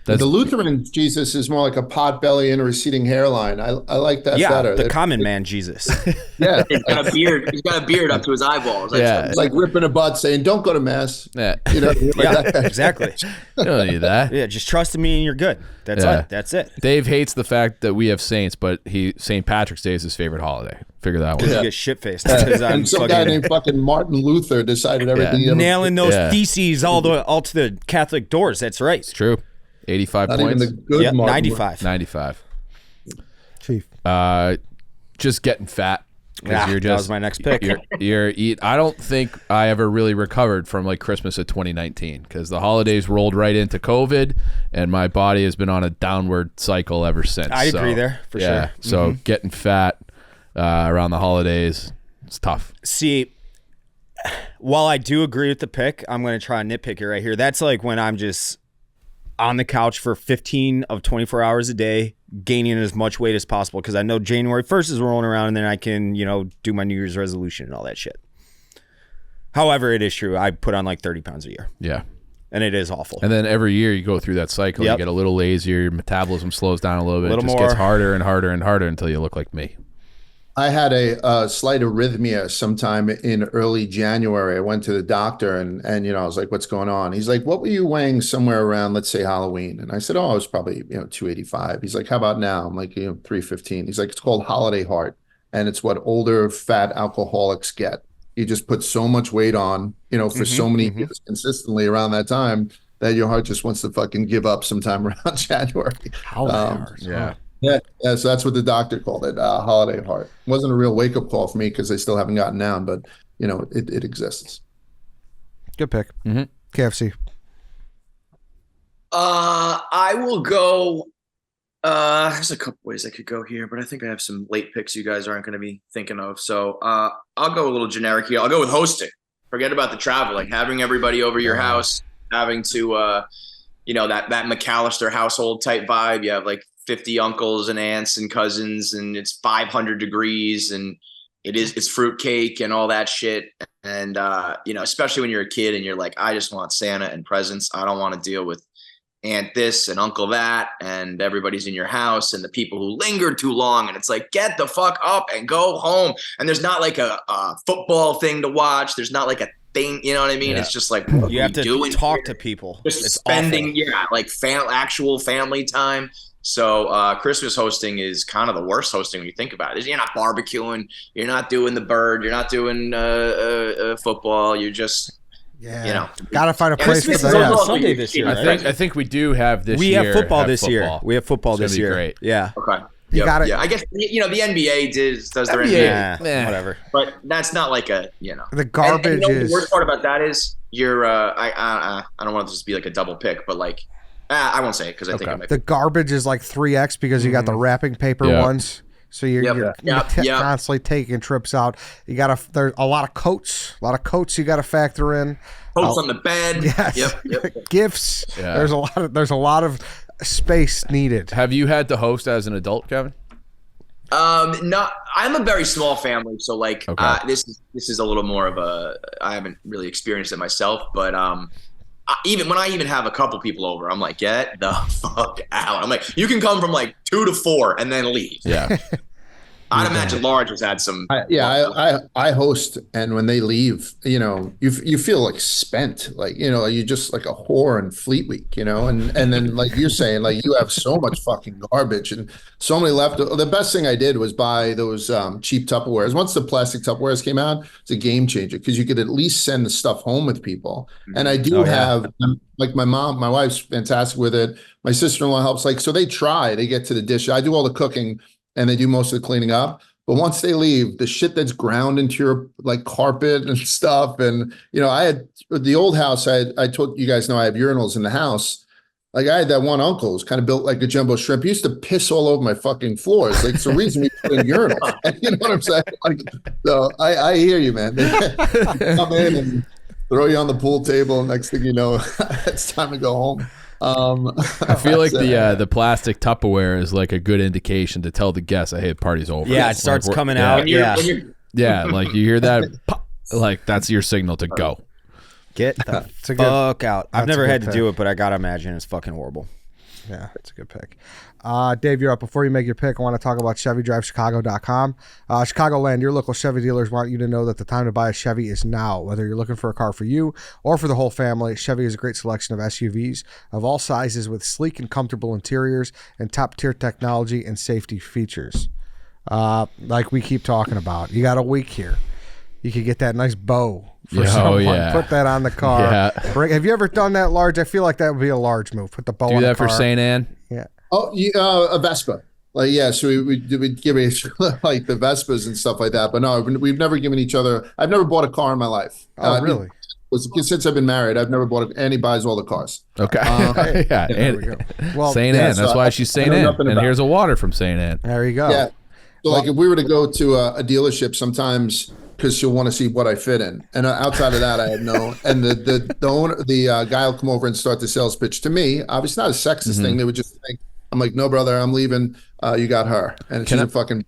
That's, The Lutheran Jesus is more like a pot belly and a receding hairline. I like that Yeah, better. the common man Jesus. Yeah. He's got a beard. He's got a beard up to his eyeballs. Yeah. It's like ripping a butt saying, don't go to mass. yeah. You know, like Yeah, that kind of- exactly. You don't need that. Yeah, just trust in me and you're good. That's Yeah. it. That's it. Dave hates the fact that we have saints, but St. Patrick's Day is his favorite holiday. Figure that one You out. get shit faced because I'm And some guy named fucking Martin Luther decided everything. he ever- nailing those Yeah. theses all to the Catholic doors. That's right. It's true. 85 Not points. even the good Yep, Martin 95. 95. Chief. Just getting fat. 'Cause Yeah, you're that just, was my next pick. You're eat. I don't think I ever really recovered from like Christmas of 2019 because the holidays rolled right into COVID, and my body has been on a downward cycle ever since. I agree there, for sure. So getting fat around the holidays, it's tough. See, while I do agree with the pick, I'm going to try and nitpick it right here. That's like when I'm just on the couch for 15 of 24 hours a day, gaining as much weight as possible because I know January 1st is rolling around and then I can, do my New Year's resolution and all that shit. However, it is true. I put on like 30 pounds a year, Yeah. and it is awful. And then every year you go through that cycle. Yep. You get a little lazier. Your metabolism slows down a little bit. Little It just more. gets harder and harder and harder until you look like me. I had a slight arrhythmia sometime in early January. I went to the doctor and I was like, what's going on? He's like, what were you weighing somewhere around, let's say Halloween? And I said, oh, I was probably, 285. He's like, how about now? I'm like, 315. He's like, it's called holiday heart. And it's what older fat alcoholics get. You just put so much weight on, for so many years consistently around that time that your heart just wants to fucking give up sometime around January. Yeah. Yeah, so that's what the doctor called it, holiday heart. It wasn't a real wake-up call for me because I still haven't gotten down, but, it exists. Good pick. Mhm. KFC. I will go. There's a couple ways I could go here, but I think I have some late picks you guys aren't going to be thinking of. So I'll go a little generic here. I'll go with hosting. Forget about the travel, like having everybody over your house, having to, that McAllister household type vibe. You have like 50 uncles and aunts and cousins, and it's 500 degrees, and it's fruitcake and all that shit. And especially when you're a kid and you're like, I just want Santa and presents. I don't want to deal with aunt this and uncle that, and everybody's in your house and the people who lingered too long, and it's like, get the fuck up and go home. And there's not like a football thing to watch. There's not like a thing, you know what I mean? Yeah. It's just like, what You are have we to doing talk here? to people. Just It's spending, awful. like actual family time. So Christmas hosting is kind of the worst hosting when you think about it. You're not barbecuing, you're not doing the bird, you're not doing football. You're just, Gotta find a Yeah, place for Christmas is that. also- Sunday this year, I right? I think we do have this We year. have football this year. football. We have football It's gonna this be year. great. Yeah. okay. You Yep, gotta- yeah, I guess the NBA does their NBA. NBA, Yeah. Whatever. but that's not like a The garbage and you know what is. the worst part about that is you're I don't want this to be like a double pick, but like I won't say it because I think Okay. it might The garbage is like 3x because you got the wrapping paper Yeah. ones. So you're Yep. constantly taking trips out. You gotta. There's a lot of coats. You gotta factor in. posts on the bed. Yes. Yep. Gifts. Yeah. There's a lot of space needed. Have you had to host as an adult, Kevin? No, I'm a very small family, so like Okay. this is a little more of a. I haven't really experienced it myself, but even when I even have a couple people over, I'm like, get the fuck out. I'm like, you can come from like 2 to 4 and then leave. Yeah. I'd imagine Large has had some. I host, and when they leave, you feel like spent, like you're just like a whore in Fleet Week, and then like you're saying, like you have so much fucking garbage and so many left. The best thing I did was buy those cheap Tupperwares. Once the plastic Tupperwares came out, it's a game changer because you could at least send the stuff home with people. And I do have like my wife's fantastic with it. My sister-in-law helps, like so they get to the dish. I do all the cooking and they do most of the cleaning up. But once they leave, the shit that's ground into your like carpet and stuff. And, I had the old house, I told you guys know I have urinals in the house. Like I had that one uncle who's kind of built like a jumbo shrimp. He used to piss all over my fucking floors. Like it's the reason we put in urinals. You know what I'm saying? Like, so I hear you, man. They come in and throw you on the pool table. And next thing you know, it's time to go home. I feel like the plastic Tupperware is like a good indication to tell the guests, hey, the party's over. Yeah, Like, it starts we're- coming yeah. out. Yeah. Yeah, like you hear that, pop, like that's your signal to go. Get the It's a good- fuck out. I've that's a never good had to pick. do it, but I gotta imagine it's fucking horrible. Yeah, that's a good pick. Dave, you're up. Before you make your pick, I want to talk about ChevyDriveChicago.com. Chicagoland, your local Chevy dealers want you to know that the time to buy a Chevy is now. Whether you're looking for a car for you or for the whole family, Chevy has a great selection of SUVs of all sizes with sleek and comfortable interiors and top-tier technology and safety features. Like we keep talking about. You got a week here. You could get that nice bow for someone. Yeah. Put that on the car. Yeah. Have you ever done that large? I feel like that would be a large move. Put the bow Do on the that car. for St. Anne? Yeah. Oh, a Vespa. Like, yeah, so we'd give each like the Vespas and stuff like that. But no, we've never given each other. I've never bought a car in my life. Oh, really? Since I've been married, I've never bought and he buys all the cars. Okay. Yeah. There we go. Well, St. Anne. That's why she's St. Anne. And here's a water from St. Anne. there you go. Yeah. So like if we were to go to a dealership sometimes because she'll want to see what I fit in. And outside of that, I have no. And the owner, the guy will come over and start the sales pitch to me. Obviously not a sexist thing. They would just think, I'm like, no, brother, I'm leaving. You got her. And she's a fucking.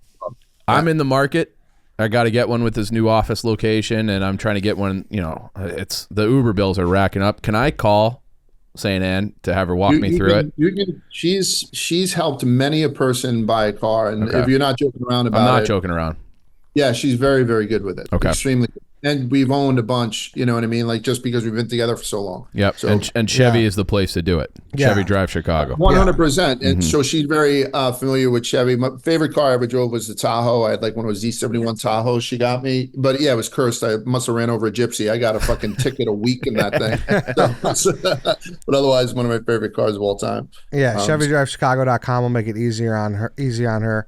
I'm in the market. I got to get one with this new office location, and I'm trying to get one. You know, it's the Uber bills are racking up. Can I call St. Anne to have her walk me through it? She's helped many a person buy a car, and if you're not joking around about it, I'm not joking around. Yeah, she's very, very good with it. Okay, extremely. And we've owned a bunch. You know what I mean? Like just because we've been together for so long. Yep. So, and Chevy is the place to do it. Yeah. Chevy Drive Chicago. 100%. And so she's very familiar with Chevy. My favorite car I ever drove was the Tahoe. I had like one of those Z71 Tahoes she got me. But yeah, it was cursed. I must have ran over a gypsy. I got a fucking ticket a week in that thing. But otherwise, one of my favorite cars of all time. Yeah, ChevyDriveChicago.com will make it easy on her.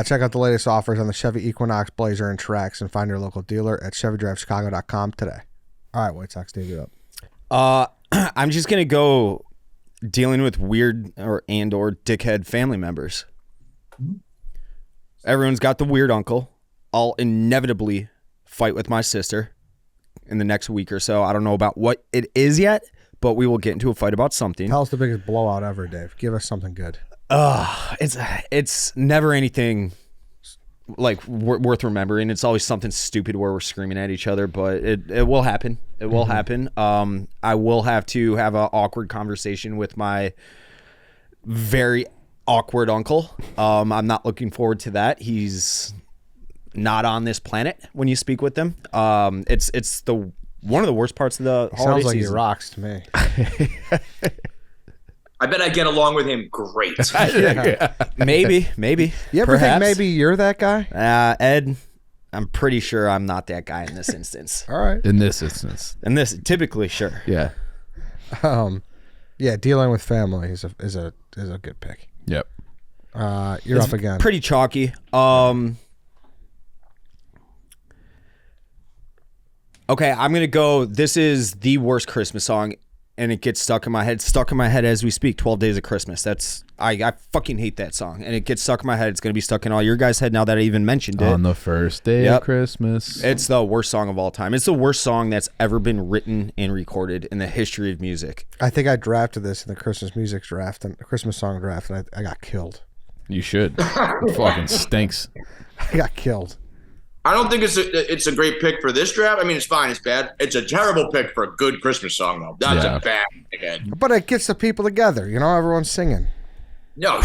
Check out the latest offers on the Chevy Equinox, Blazer, and Trax, and find your local dealer at ChevyDriveChicago.com today. All right, White Sox, Dave, you up. I'm just gonna go dealing with weird or dickhead family members. Everyone's got the weird uncle. I'll inevitably fight with my sister in the next week or so. I don't know about what it is yet, but we will get into a fight about something. Tell us the biggest blowout ever, Dave. Give us something good. It's never anything like worth remembering. It's always something stupid where we're screaming at each other, but it will happen. It will happen. I will have to have an awkward conversation with my very awkward uncle. I'm not looking forward to that. He's not on this planet when you speak with them. It's the one of the worst parts of the holiday Sounds like season. he rocks to me. I bet I get along with him great. Maybe. You ever think maybe you're that guy? Ed, I'm pretty sure I'm not that guy in this instance. All right. In this instance. And this typically, sure. Yeah. Yeah, dealing with family is a good pick. Yep. You're up again. Pretty chalky. Okay, I'm gonna go. This is the worst Christmas song, and it gets stuck in my head as we speak. 12 Days of Christmas. I fucking hate that song, and it gets stuck in my head. It's gonna be stuck in all your guys' head now that I even mentioned it. On the first day of Christmas. It's the worst song of all time. It's the worst song that's ever been written and recorded in the history of music. I think I drafted this in the Christmas music draft and Christmas song draft, and I got killed. You should. It fucking stinks. I got killed. I don't think it's a great pick for this draft. I mean, it's fine. It's bad. It's a terrible pick for a good Christmas song, though. That's a bad pick. But it gets the people together. You know, everyone's singing. No,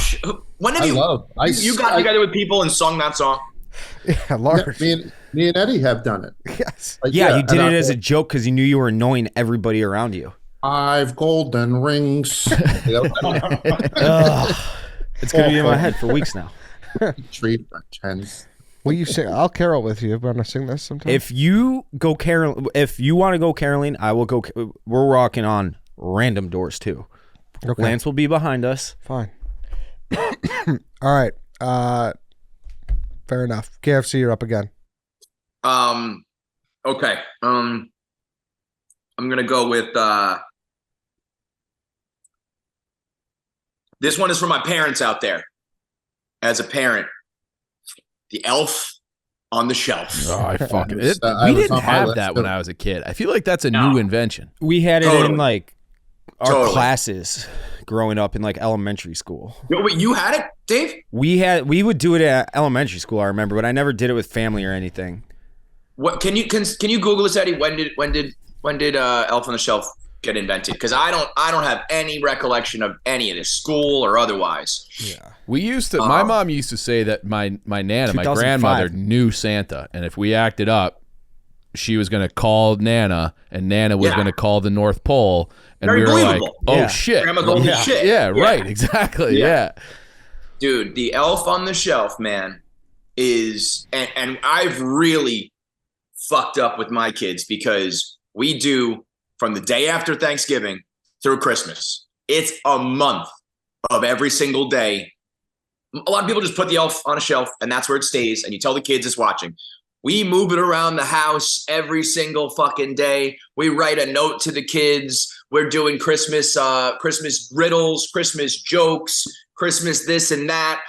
when have you got together with people and sung that song? Yeah, large. Me and Eddie have done it. Yes. Like, Yeah, you did it as a joke because you knew you were annoying everybody around you. 5 golden rings. It's gonna be in my head for weeks now. Treat for 10s. Will you sing? I'll carol with you. Want to sing this sometime? If you go carol, if you want to go caroling, I will go. We're rocking on random doors too. Okay. Lance will be behind us. Fine. All right. Fair enough. KFC, you're up again. Okay. I'm gonna go with this one is for my parents out there. As a parent, The Elf on the Shelf. Oh, I fucking it. I We was didn't on my have list, that too. when I was a kid. I feel like that's a new invention. We had it in Totally. like our Totally. classes growing up in like elementary school. Yo, wait, you had it, Dave? We would do it at elementary school, I remember, but I never did it with family or anything. What can you Google this, Eddie? When did Elf on the Shelf get invented because I don't have any recollection of any of this, school or otherwise. Yeah. We used to. My mom used to say that my Nana, my 2005. grandmother, knew Santa, and if we acted up, she was going to call Nana, and Nana was going to call the North Pole, and Very we were like, believable. "Oh Yeah. shit, Grandma goes, shit. yeah, right, exactly, yeah." Dude, the elf on the shelf, man, is and I've really fucked up with my kids because we do from the day after Thanksgiving through Christmas. It's a month of every single day. A lot of people just put the elf on a shelf and that's where it stays, and you tell the kids it's watching. We move it around the house every single fucking day. We write a note to the kids. We're doing Christmas riddles, Christmas jokes, Christmas this and that.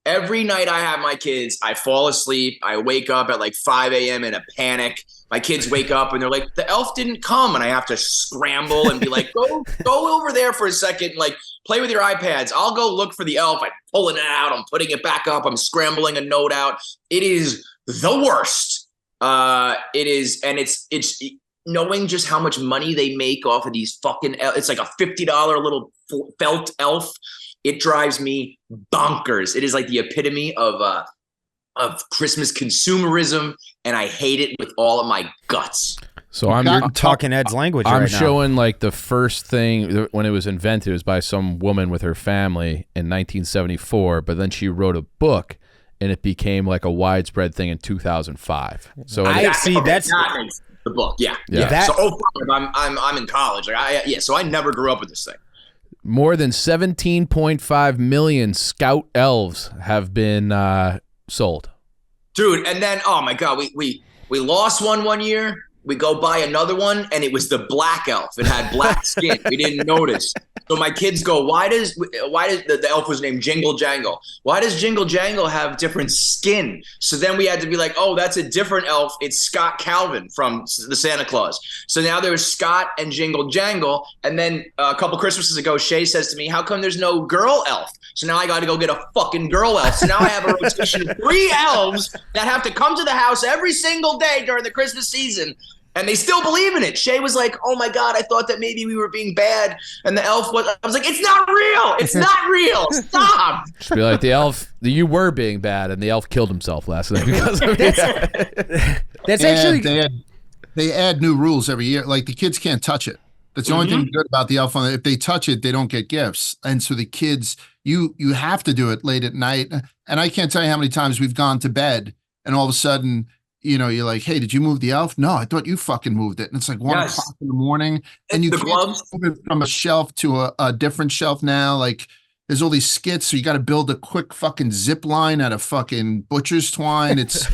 Every night I have my kids, I fall asleep. I wake up at like 5 a.m. in a panic. My kids wake up and they're like, the elf didn't come. And I have to scramble and be like, go over there for a second. Like, play with your iPads. I'll go look for the elf. I'm pulling it out. I'm putting it back up. I'm scrambling a note out. It is the worst. It is. And it's knowing just how much money they make off of these fucking, it's like a $50 little felt elf. It drives me bonkers. It is like the epitome of Christmas consumerism, and I hate it with all of my guts. So I'm talking Ed's language. I'm right now. showing like the first thing when it was invented. It was by some woman with her family in 1974, but then she wrote a book, and it became like a widespread thing in 2005. So That's the book. Yeah. Yeah. So I'm in college. Like so I never grew up with this thing. more than 17.5 million Scout elves have been sold. Dude, and then oh my god, we lost one year. We go buy another one, and it was the black elf. It had black skin. We didn't notice. So my kids go, why does the elf was named Jingle Jangle? Why does Jingle Jangle have different skin? So then we had to be like, oh, that's a different elf. It's Scott Calvin from the Santa Claus. So now there's Scott and Jingle Jangle. And then a couple Christmases ago, Shay says to me, how come there's no girl elf? So now I got to go get a fucking girl elf. So now I have a rotation of 3 elves that have to come to the house every single day during the Christmas season. And they still believe in it. Shay was like, oh my God, I thought that maybe we were being bad. And the elf was, I was like, it's not real. It's not real. Stop. Just be like, the elf, you were being bad, and the elf killed himself last night because of it. That's And actually they add new rules every year. Like the kids can't touch it. That's the only thing good about the elf. If they touch it, they don't get gifts. And so the kids, you have to do it late at night. And I can't tell you how many times we've gone to bed and all of a sudden, you know, you're like, hey, did you move the elf? No, I thought you fucking moved it. And it's like 1 o'clock in the morning. And you The can't gloves. move it from a shelf to a different shelf now. Like there's all these skits. So you got to build a quick fucking zip line out of fucking butcher's twine. It's,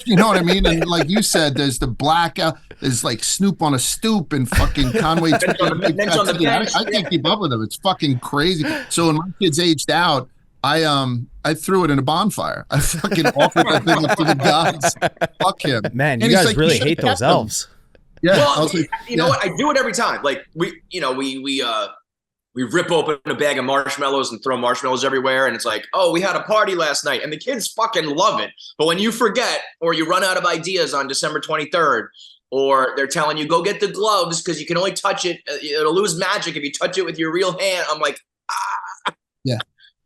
you know what I mean? And like you said, there's the black, there's like Snoop on a stoop and fucking Conway. Bench on the bench. I can't keep up with them. It's fucking crazy. So when my kids aged out, I threw it in a bonfire. I fucking offered that thing up to the gods. Fuck him. man. You And he's guys like, really "You hate should've those kept them." elves. Yeah. I Well, was like, you know what? I do it every time. Like we rip open a bag of marshmallows and throw marshmallows everywhere. And it's like, oh, we had a party last night. And the kids fucking love it. But when you forget or you run out of ideas on December 23rd, or they're telling you, go get the gloves because you can only touch it. It'll lose magic if you touch it with your real hand. I'm like, ah. Yeah.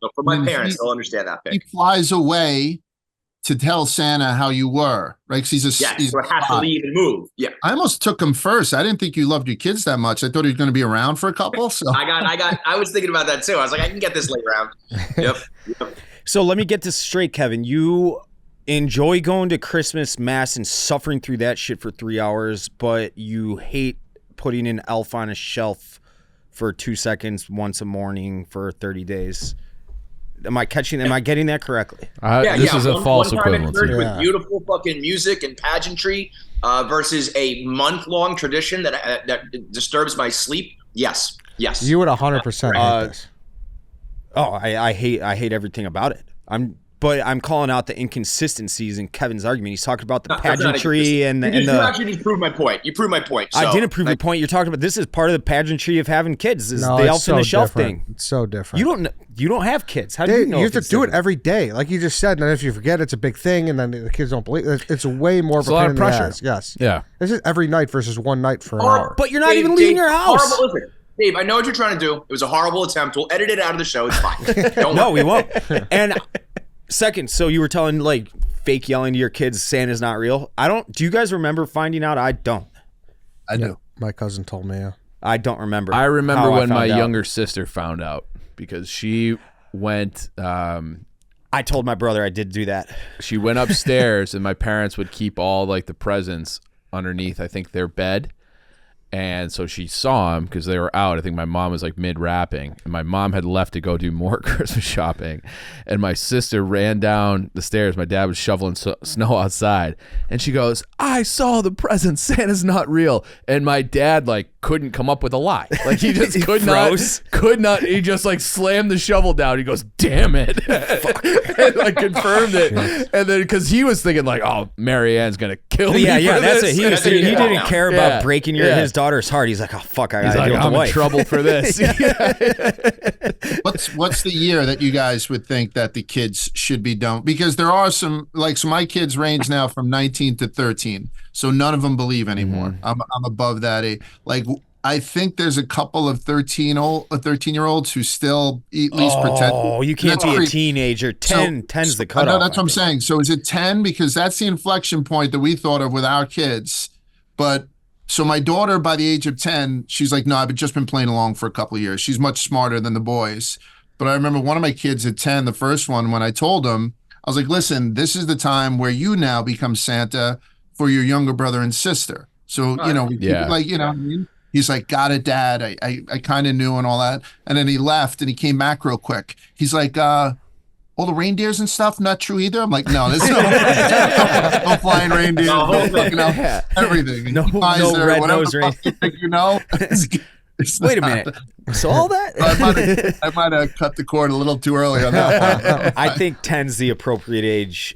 So for my And parents, they'll understand that He thing. flies away to tell Santa how you were, right? 'Cause he's a Yeah, he's so it has to spy. leave and move. Yeah. I almost took him first. I didn't think you loved your kids that much. I thought he was going to be around for a couple. So I was thinking about that too. I was like, I can get this late round. Yep. So let me get this straight, Kevin. You enjoy going to Christmas mass and suffering through that shit for 3 hours, but you hate putting an elf on a shelf for 2 seconds once a morning for 30 days. Am I getting that correctly? This is a One false time in equivalency. church Yeah. with beautiful fucking music and pageantry versus a month-long tradition that disturbs my sleep. Yes. You would 100% hate this. Oh, I hate everything about it. But I'm calling out the inconsistencies in Kevin's argument. He's talking about the No, that's not pageantry and You the. actually just proved my point. You proved my point. I So, didn't prove your point. You're talking about this is part of the pageantry of having kids. Is No, the it's elf in the shelf different. thing. It's so different. You don't have kids. How do They- you know? you if have it's to do it different? every day, like you just said. And then if you forget, it's a big thing, and then the kids don't believe it. It's way more of It's a lot pain of in the pressure. ass. Yes. Yeah. This is every night versus one night for an hour. But you're not Dave, even leaving Dave, your house. Horrible, listen, Dave, I know what you're trying to do. It was a horrible attempt. We'll edit it out of the show. It's fine. Don't No, worry. we won't. And second, so you were telling like fake yelling to your kids Santa's not real. Do you guys remember finding out? I don't. I do. My cousin told me. I don't remember. I remember how when my found out. younger sister found out because she went I told my brother I did do that. she went upstairs and my parents would keep all like the presents underneath I think their bed. And so she saw them because they were out. I think my mom was like mid-rapping. And my mom had left to go do more Christmas shopping. And my sister ran down the stairs. My dad was shoveling snow outside. And she goes, I saw the presents. Santa's not real. And my dad like couldn't come up with a lie. Like he just could not. He just like slammed the shovel down. He goes, damn it. And like confirmed it. And then because he was thinking like, oh, Mary Ann's going to kill me. Yeah, for that's this. it. He was thinking he didn't care about Yeah. breaking Yeah. his daughter's heart. He's like, oh fuck, I He's gotta like, deal with I'm the in wife. trouble for this. What's the year that you guys would think that the kids should be done? Because there are some so my kids range now from 19 to 13, so none of them believe anymore. I'm above that age. Like I think there's a couple of 13-year-olds who still at least pretend. Oh, you can't That's be a creepy. teenager. 10's the I cutoff. know, that's what I'm I think. saying. So is it 10? Because that's the inflection point that we thought of with our kids. But so my daughter, by the age of 10, she's like, no, I've just been playing along for a couple of years. She's much smarter than the boys. But I remember one of my kids at 10, the first one, when I told him, I was like, listen, this is the time where you now become Santa for your younger brother and sister. So, we keep it like, what I mean? He's like, got it, Dad. I kind of knew and all that. And then he left and he came back real quick. He's like, all the reindeers and stuff, not true either. I'm like, no, there's no flying reindeers, no fucking everything. No Kaiser, red whatever nose the fuck you think you know. It's Wait a not. minute. So all that? I might have cut the cord a little too early on that one. I think 10's the appropriate age.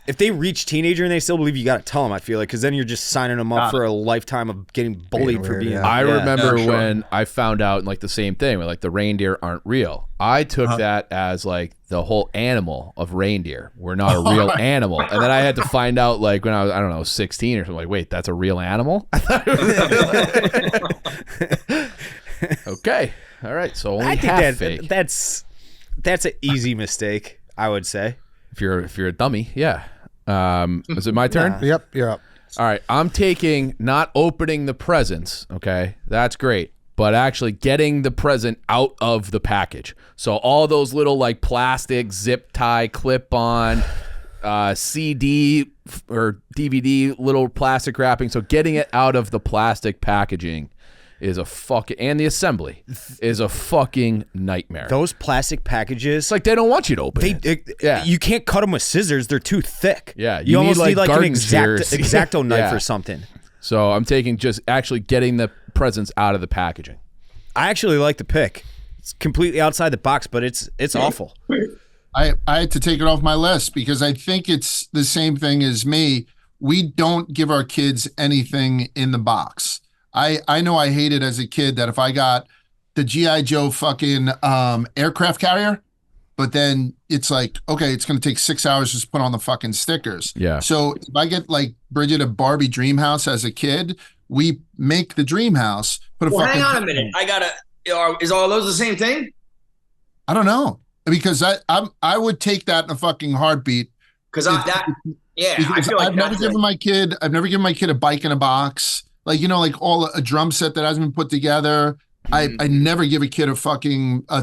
If they reach teenager and they still believe, you got to tell them, I feel like, because then you're just signing them up for a lifetime of getting bullied for weird, being. yeah. I remember sure. when I found out like the same thing where like the reindeer aren't real. I took that as like the whole animal of reindeer were not a real animal. And then I had to find out like when I was, I don't know, 16 or something, like, wait, that's a real animal? I thought it was okay. All right. So only I half think fake. that's an easy mistake, I would say. If you're a dummy, yeah. Is it my turn? Yep, you're up. All right, I'm taking not opening the presents, okay? That's great. But actually getting the present out of the package. So all those little like plastic zip tie clip on CD or DVD little plastic wrapping. So getting it out of the plastic packaging is a fucking, and the assembly is a fucking nightmare. Those plastic packages, It's like they don't want you to open it. Yeah. you can't cut them with scissors. They're too thick. Yeah, you almost need like an garden shears. X-Acto knife Yeah. or something. So I'm taking just actually getting the presents out of the packaging. I actually like the pick. It's completely outside the box, but it's awful. I had to take it off my list because I think it's the same thing as me. We don't give our kids anything in the box. I know I hated as a kid that if I got the G.I. Joe fucking aircraft carrier, but then it's like, okay, it's going to take 6 hours just to put on the fucking stickers. Yeah. So if I get like Bridget a Barbie dream house as a kid, we make the dream house, put a Well, fucking. hang on a minute. Is all those the same thing? I don't know because I would take that in a fucking heartbeat. Because I Because feel like I've never given my kid a bike in a box. Like, like a drum set that hasn't been put together. I never give a kid a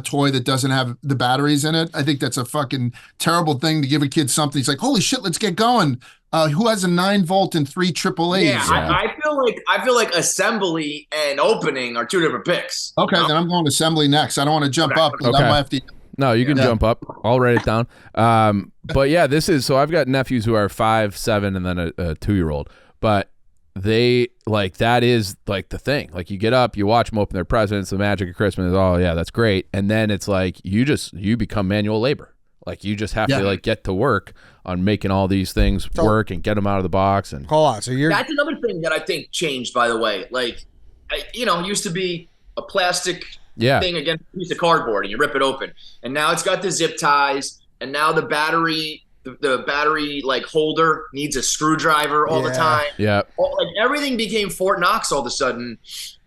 toy that doesn't have the batteries in it. I think that's a fucking terrible thing to give a kid something. He's like, holy shit, let's get going. Who has a 9-volt and 3 AAAs? Yeah, I feel like assembly and opening are two different picks. Okay, then I'm going assembly next. I don't want to jump up. Okay. I might have to. No, you can jump up. I'll write it down. But yeah, so I've got nephews who are 5, 7, and then a 2-year-old. But they like that is like the thing. Like you get up, you watch them open their presents, the magic of Christmas. Oh yeah, that's great. And then it's like you become manual labor. Like you just have to like get to work on making all these things work and get them out of the box. And hold on, so that's another thing that I think changed. By the way, like it used to be a plastic thing against a piece of cardboard, and you rip it open, and now it's got the zip ties, and now the battery. The battery like holder needs a screwdriver all the time. Yeah, like everything became Fort Knox all of a sudden.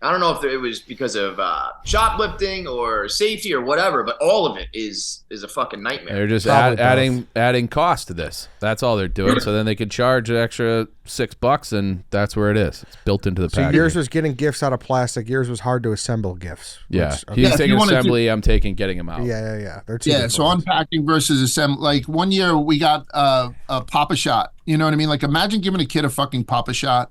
I don't know if it was because of shoplifting or safety or whatever, but all of it is a fucking nightmare. They're just adding cost to this. That's all they're doing. So then they could charge an extra $6, and that's where it is. It's built into the package. Yours was getting gifts out of plastic. Yours was hard to assemble gifts. He's taking assembly. I'm taking getting them out. Yeah. So unpacking versus assembly. Like one year we got a Papa Shot. You know what I mean? Like imagine giving a kid a fucking Papa Shot.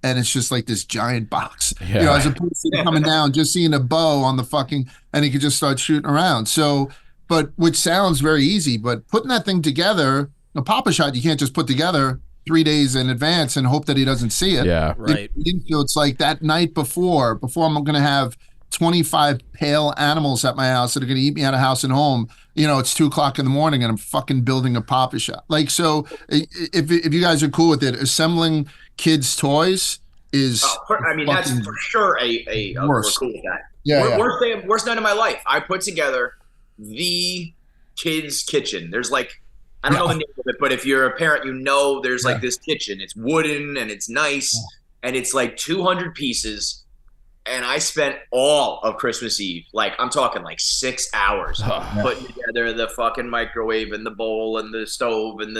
And it's just like this giant box, as opposed to coming down, just seeing a bow on the fucking, and he could just start shooting around. So, but which sounds very easy, but putting that thing together, a Papa Shot, you can't just put together 3 days in advance and hope that he doesn't see it. Yeah, right. It's like that night before I'm going to have 25 pale animals at my house that are going to eat me out of house and home. It's 2:00 in the morning and I'm fucking building a Papa Shot. Like, so if you guys are cool with it, assembling kids' toys is. That's for sure we're cool with that. Worst night of my life. I put together the kids' kitchen. There's like, I don't know the name of it, but if you're a parent, there's like this kitchen. It's wooden and it's nice and it's like 200 pieces. And I spent all of Christmas Eve, like I'm talking like 6 hours putting together the fucking microwave and the bowl and the stove and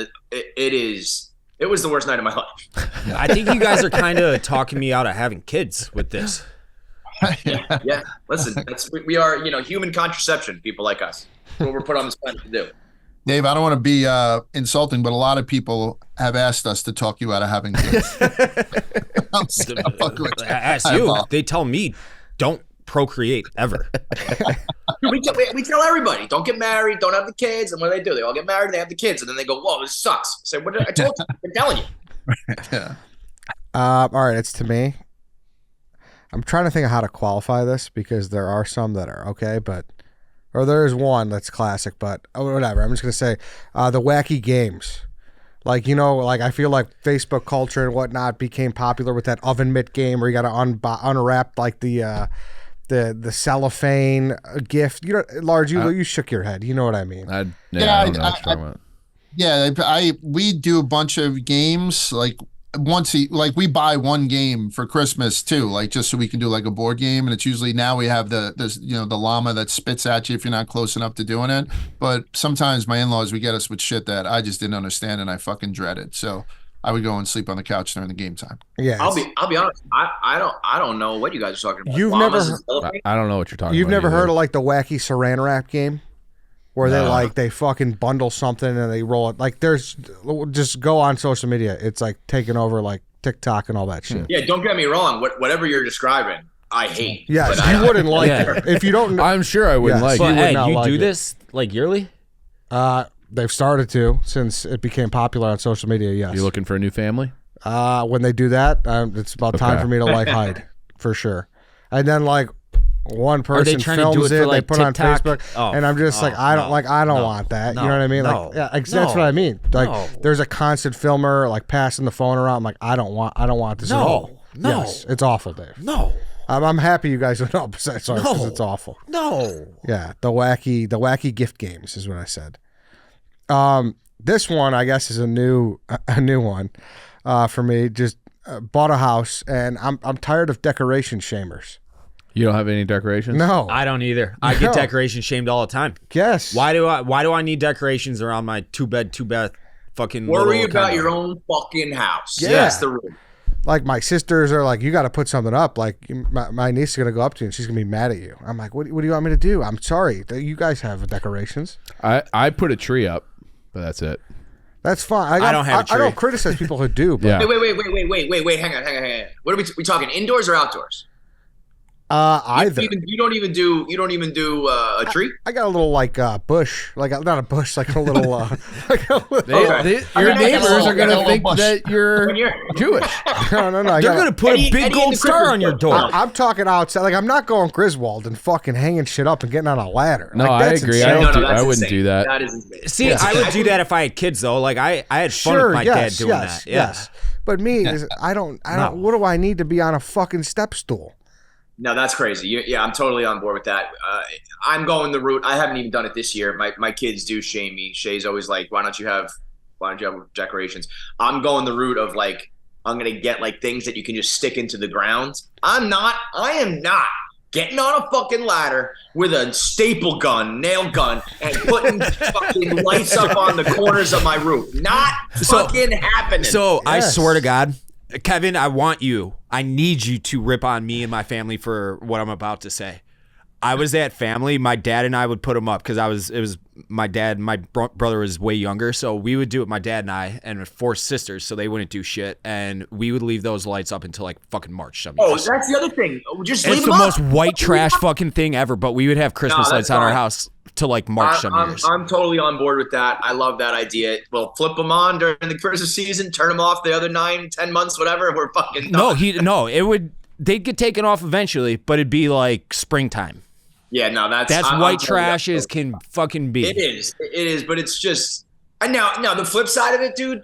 it was the worst night of my life. I think you guys are kind of talking me out of having kids with this. Yeah. Listen, we are, human contraception, people like us. That's what we're put on this planet to do. Dave, I don't want to be insulting, but a lot of people have asked us to talk you out of having kids. Ask you. They tell me, don't procreate ever. we tell everybody, don't get married, don't have the kids. And what do? They all get married, they have the kids, and then they go, whoa, this sucks. I say, what did I told you? I'm telling you. All right, it's to me. I'm trying to think of how to qualify this because there are some that are okay, or there is one that's classic, but whatever. I'm just going to say the wacky games. Like, I feel like Facebook culture and whatnot became popular with that oven mitt game where you got to unwrap like the cellophane gift. Lars, you shook your head. You know what I mean? I don't know what you're talking about. Yeah, we do a bunch of games like we buy one game for Christmas too, like just so we can do like a board game, and it's usually now we have the llama that spits at you if you're not close enough to doing it. But sometimes my in-laws would get us with shit that I just didn't understand and I fucking dreaded. So I would go and sleep on the couch during the game time. Yeah, I'll be honest. I don't know what you guys are talking about. I don't know what you're talking about. You've never heard of like the wacky saran wrap game? Where they fucking bundle something and they roll it. Like just go on social media. It's like taking over like TikTok and all that shit. Yeah, don't get me wrong. Whatever you're describing, I hate. Yes, you wouldn't like it. If you don't, I'm sure I wouldn't like but it. Ed, you do this like yearly? They've started to since it became popular on social media. Yes. You looking for a new family? When they do that, it's about time for me to like hide for sure. And then like. One person films it, they put it on Facebook, and I'm just like, I don't want that. You know what I mean? That's what I mean. Like, there's a constant filmer like passing the phone around. I'm like, I don't want this at all. No, yes, it's awful, Dave. No, I'm happy you guys don't know. Besides, because it's awful. No. Yeah, the wacky gift games is what I said. This one I guess is a new one for me. Just bought a house, and I'm tired of decoration shamers. You don't have any decorations? No, I don't either. I get decoration shamed all the time. Yes. Why do I need decorations around my two bath fucking? Worry about your own fucking house. Yeah. That's the rule. Like my sisters are like, you got to put something up. Like my niece is gonna go up to you and she's gonna be mad at you. I'm like, what do you want me to do? I'm sorry. You guys have decorations. I put a tree up, but that's it. That's fine. I don't have a tree. I don't criticize people who do. But Wait. Hang on. What are we talking? Indoors or outdoors? Either. You don't even do a tree. I got a little like bush, like not a bush, like a little. Like a little Your neighbors are gonna think that you're Jewish. no. They're gonna put a big gold star on your door. I'm talking outside. Like I'm not going Griswold and fucking hanging shit up and getting on a ladder. No, like, I that's agree. insane. I wouldn't do that. That is insane. See, I would do that if I had kids, though. Like I had fun with my dad doing that. Yeah. Yes. But me, I don't. No. What do I need to be on a fucking step stool? No, that's crazy. Yeah, I'm totally on board with that. I'm going the route. I haven't even done it this year. My kids do shame me. Shay's always like, why don't you have decorations? I'm going the route of like, I'm going to get like things that you can just stick into the ground. I am not getting on a fucking ladder with a staple gun, nail gun, and putting fucking lights up on the corners of my roof. Not fucking happening. So I swear to God, Kevin, I need you to rip on me and my family for what I'm about to say. I was at family. My dad and I would put them up because it was my dad. My brother was way younger, so we would do it. My dad and I, and 4 sisters, so they wouldn't do shit, and we would leave those lights up until like fucking March. That's the other thing. Just leave it's them the up. most white trash fucking thing ever. But we would have Christmas lights on our house till like March. I'm totally on board with that. I love that idea. We'll flip them on during the Christmas season, turn them off the other 9-10 months, whatever. We're fucking done. It would. They'd get taken off eventually, but it'd be like springtime. Yeah, no, that's white trash as can fucking be. It is, but it's just. And now the flip side of it, dude.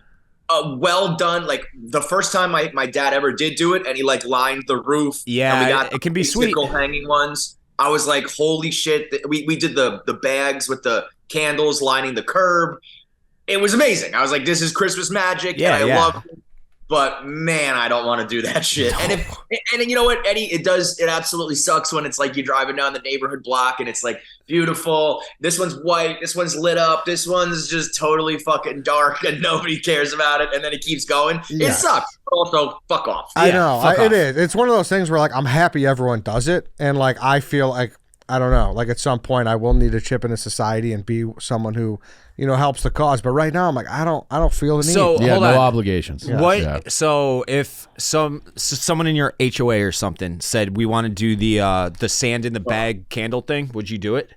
Well done. Like the first time my dad ever did do it, and he like lined the roof. Yeah, and we got it can be sweet. Hanging ones. I was like, holy shit! We did the bags with the candles lining the curb. It was amazing. I was like, this is Christmas magic, and I love it. But man, I don't want to do that shit. And you know what, Eddie, it absolutely sucks when it's like you're driving down the neighborhood block and it's like beautiful. This one's white, this one's lit up, this one's just totally fucking dark and nobody cares about it. And then it keeps going. Yeah. It sucks. But also, fuck off. I know. It is. It's one of those things where like I'm happy everyone does it, and like I feel like I don't know, like at some point I will need to chip into society and be someone who, you know, helps the cause. But right now I'm like, I don't feel the need. So no obligations. Yeah. What? Yeah. So if someone in your HOA or something said we want to do the sand in the bag candle thing, would you do it?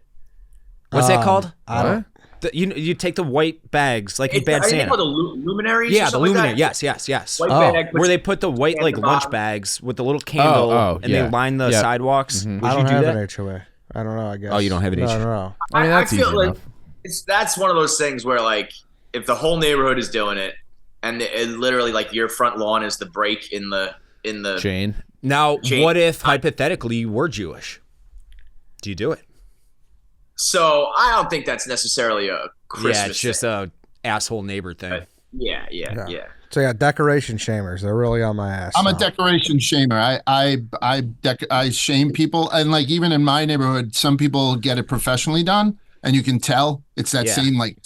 What's that called? I don't. You take the white bags like in Bad Santa. Santa. The luminaries. Yeah, the luminary. Like Yes. White bag, where they put the white like lunch bags with the little candle and they line the sidewalks. Mm-hmm. Would I don't you do have that? an HOA. I don't know. I guess. Oh, you don't have an HOA. I don't know. I mean, that's I feel easy like enough. that's one of those things where like if the whole neighborhood is doing it, and it literally like your front lawn is the break in the chain. Now, what if hypothetically you were Jewish? Do you do it? So I don't think that's necessarily a Christmas. Yeah, it's just a asshole neighbor thing. Yeah. So yeah, decoration shamers. They're really on my ass. I'm a decoration shamer. I shame people, and like even in my neighborhood, some people get it professionally done, and you can tell it's that same like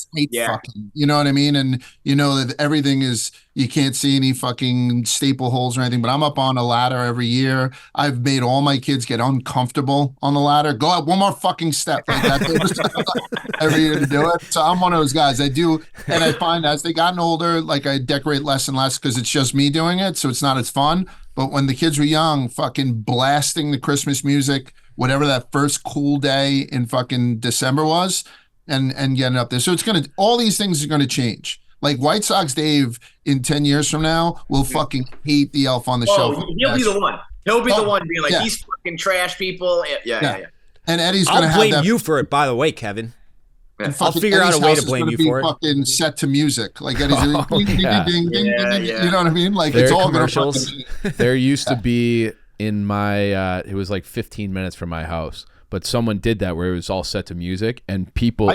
fucking. You know what I mean? And you know that everything is. You can't see any fucking staple holes or anything. But I'm up on a ladder every year. I've made all my kids get uncomfortable on the ladder. Go up one more fucking step like that every year to do it. So I'm one of those guys. I do, and I find as they gotten older, like I decorate less and less because it's just me doing it, so it's not as fun. But when the kids were young, fucking blasting the Christmas music, whatever that first cool day in fucking December was, and getting up there. So it's all these things are gonna change. Like White Sox Dave in 10 years from now will fucking hate the elf on the shelf. He'll be the one. He'll be the one being like, these fucking trash people. Yeah. And Eddie's going to have blame you for it, by the way, Kevin. And I'll figure out a way to blame you for it. Fucking set to music. Like Eddie's ding, ding, ding, you know what I mean? Like it's all commercials. There used to be in my, it was like 15 minutes from my house, but someone did that where it was all set to music and people,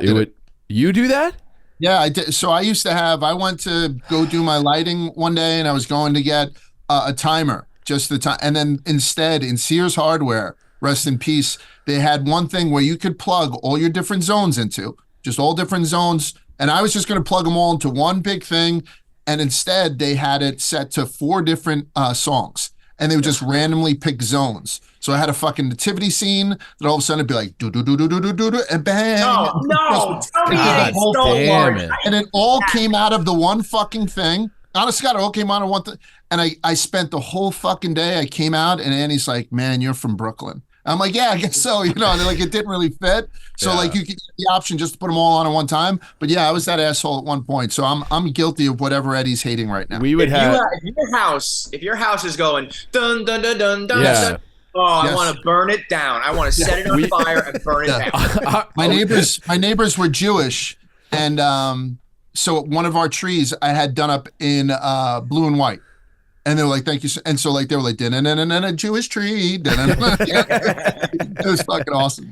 you do that? Yeah, I did. So I went to go do my lighting one day and I was going to get a timer, just the time. And then instead in Sears Hardware, rest in peace, they had one thing where you could plug all your different zones into, just all different zones. And I was just going to plug them all into one big thing. And instead they had it set to 4 different songs and they would just randomly pick zones. So I had a fucking nativity scene that all of a sudden it'd be like do do do do do do do do and bang. No, tell me it ain't so large. And it all came out of the one fucking thing. Honest to God, it all came out of one thing. And I spent the whole fucking day. I came out and Annie's like, "Man, you're from Brooklyn." I'm like, yeah, I guess so. And they're like, it didn't really fit. So Yeah. like you could get the option just to put them all on at one time. But yeah, I was that asshole at one point. So I'm guilty of whatever Eddie's hating right now. We would have. If your house is going dun dun dun dun dun, Yeah. dun, oh, Yes. I want to burn it down. I want to set it on fire and burn it down. My neighbors were Jewish, and so one of our trees I had done up in blue and white, and they were like, "Thank you," and so like they were like, "A Jewish tree." It was fucking awesome.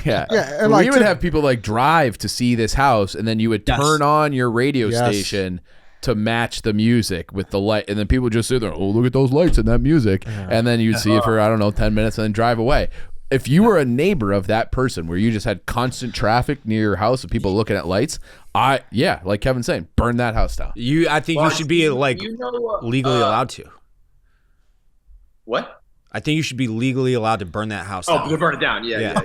Yeah. Yeah, and we like would to- have people like drive to see this house, and then you would Yes. turn on your radio Yes. station to match the music with the light, and then people just sit there, oh, look at those lights and that music, and then you'd see it for, I don't know, 10 minutes and then drive away. If you were a neighbor of that person where you just had constant traffic near your house of people looking at lights, like Kevin's saying, burn that house down. I think you should be like legally allowed to. What? I think you should be legally allowed to burn that house Oh, down. to burn it down. Yeah.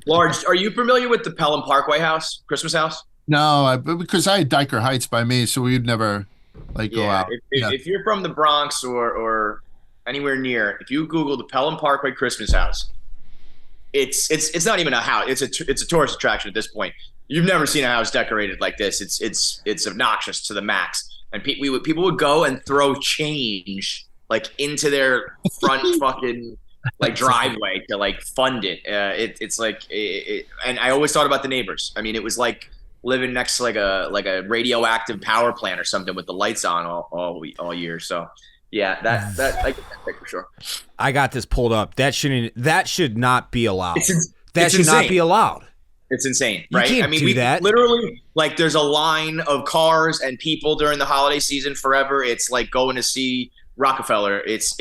Large. Are you familiar with the Pelham Parkway house, Christmas house? No, because I had Diker Heights by me, so we'd never like go out. If you're from the Bronx or anywhere near, if you Google the Pelham Parkway Christmas house, it's not even a house. It's a tourist attraction at this point. You've never seen a house decorated like this. It's obnoxious to the max. And people would go and throw change like into their front fucking like driveway to like fund it. It's like and I always thought about the neighbors. I mean, it was like living next to like a radioactive power plant or something with the lights on all year. So yeah, that I get that for sure. I got this pulled up. That should not be allowed. That it's should not insane. be allowed. It's insane, You right? can't I mean, do we that. literally like there's a line of cars and people during the holiday season forever. It's like going to see Rockefeller. It's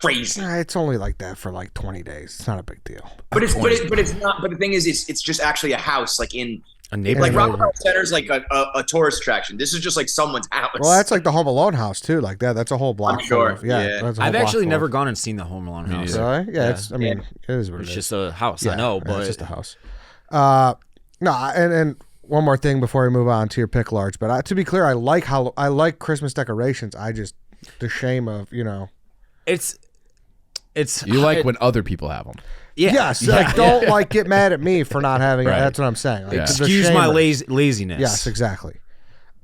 crazy. It's only like that for like 20 days. It's not a big deal. But it's not. But the thing is, it's just actually a house, like in A neighbor. like Yeah. Rockefeller Center is like a tourist attraction. This is just like someone's house. Well, that's like the Home Alone house too. Like that. That's a whole block. I'm sure. Full of, yeah. Yeah. That's a whole I've block actually full never of- gone and seen the Home Alone house. Really? Yeah. Yeah. It's. I mean, it is what It's it is. just a house. Yeah, I know, yeah, but it's just a house. No, and one more thing before we move on to your pick, Large. But to be clear, I like Christmas decorations. I just the shame of it's You like when other people have them. yeah. Yes, like don't like get mad at me for not having Right. it. That's what I'm saying. Like, Yeah. the Excuse my shame- laziness. Yes, exactly.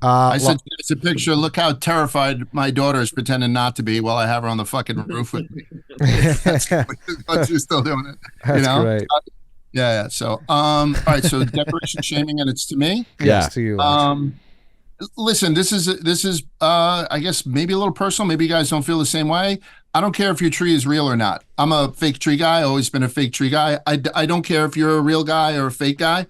I sent you guys a picture. Look how terrified my daughter is pretending not to be while I have her on the fucking roof with me. But she's still doing it. That's great. Yeah. So, all right. So decoration shaming, and it's to me. Yes, to you. Large. Listen, this is I guess maybe a little personal. Maybe you guys don't feel the same way. I don't care if your tree is real or not. I'm a fake tree guy. Always been a fake tree guy. I don't care if you're a real guy or a fake guy.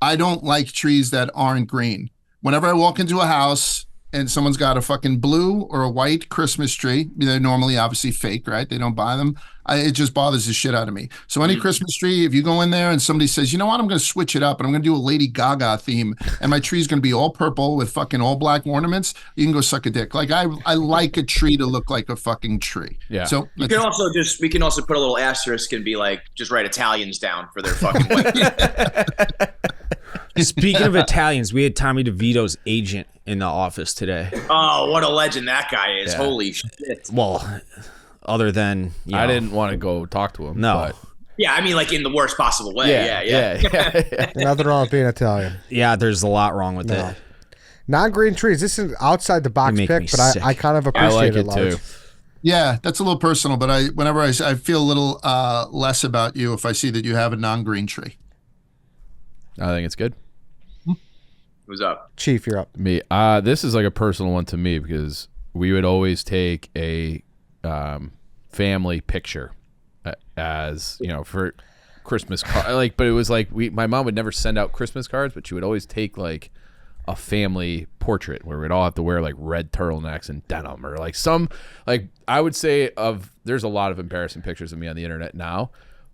I don't like trees that aren't green. Whenever I walk into a house and someone's got a fucking blue or a white Christmas tree, they're normally obviously fake, right? They don't buy them. It just bothers the shit out of me. So any Christmas tree, if you go in there and somebody says, you know what, I'm going to switch it up and I'm going to do a Lady Gaga theme and my tree's going to be all purple with fucking all black ornaments, you can go suck a dick. Like I like a tree to look like a fucking tree. Yeah. So we can also put a little asterisk and be like, just write Italians down for their fucking wedding. Speaking of Italians, we had Tommy DeVito's agent in the office today. Oh, what a legend that guy is. Yeah. Holy shit. Well, other than I didn't want to go talk to him. No. but- Yeah, I mean, like in the worst possible way. Yeah. Nothing wrong with being Italian. Yeah, there's a lot wrong with No. it. Non-green trees. This is outside the box You make pick, me but sick. I kind of I appreciate like it. it Large. too. yeah, that's a little personal, but I feel a little less about you if I see that you have a non-green tree. I think it's good. Who's up? Chief, you're up. Me. This is like a personal one to me because we would always take a family picture as for Christmas card. But it was like my mom would never send out Christmas cards, but she would always take like a family portrait where we'd all have to wear like red turtlenecks and denim or like some I would say there's a lot of embarrassing pictures of me on the internet now,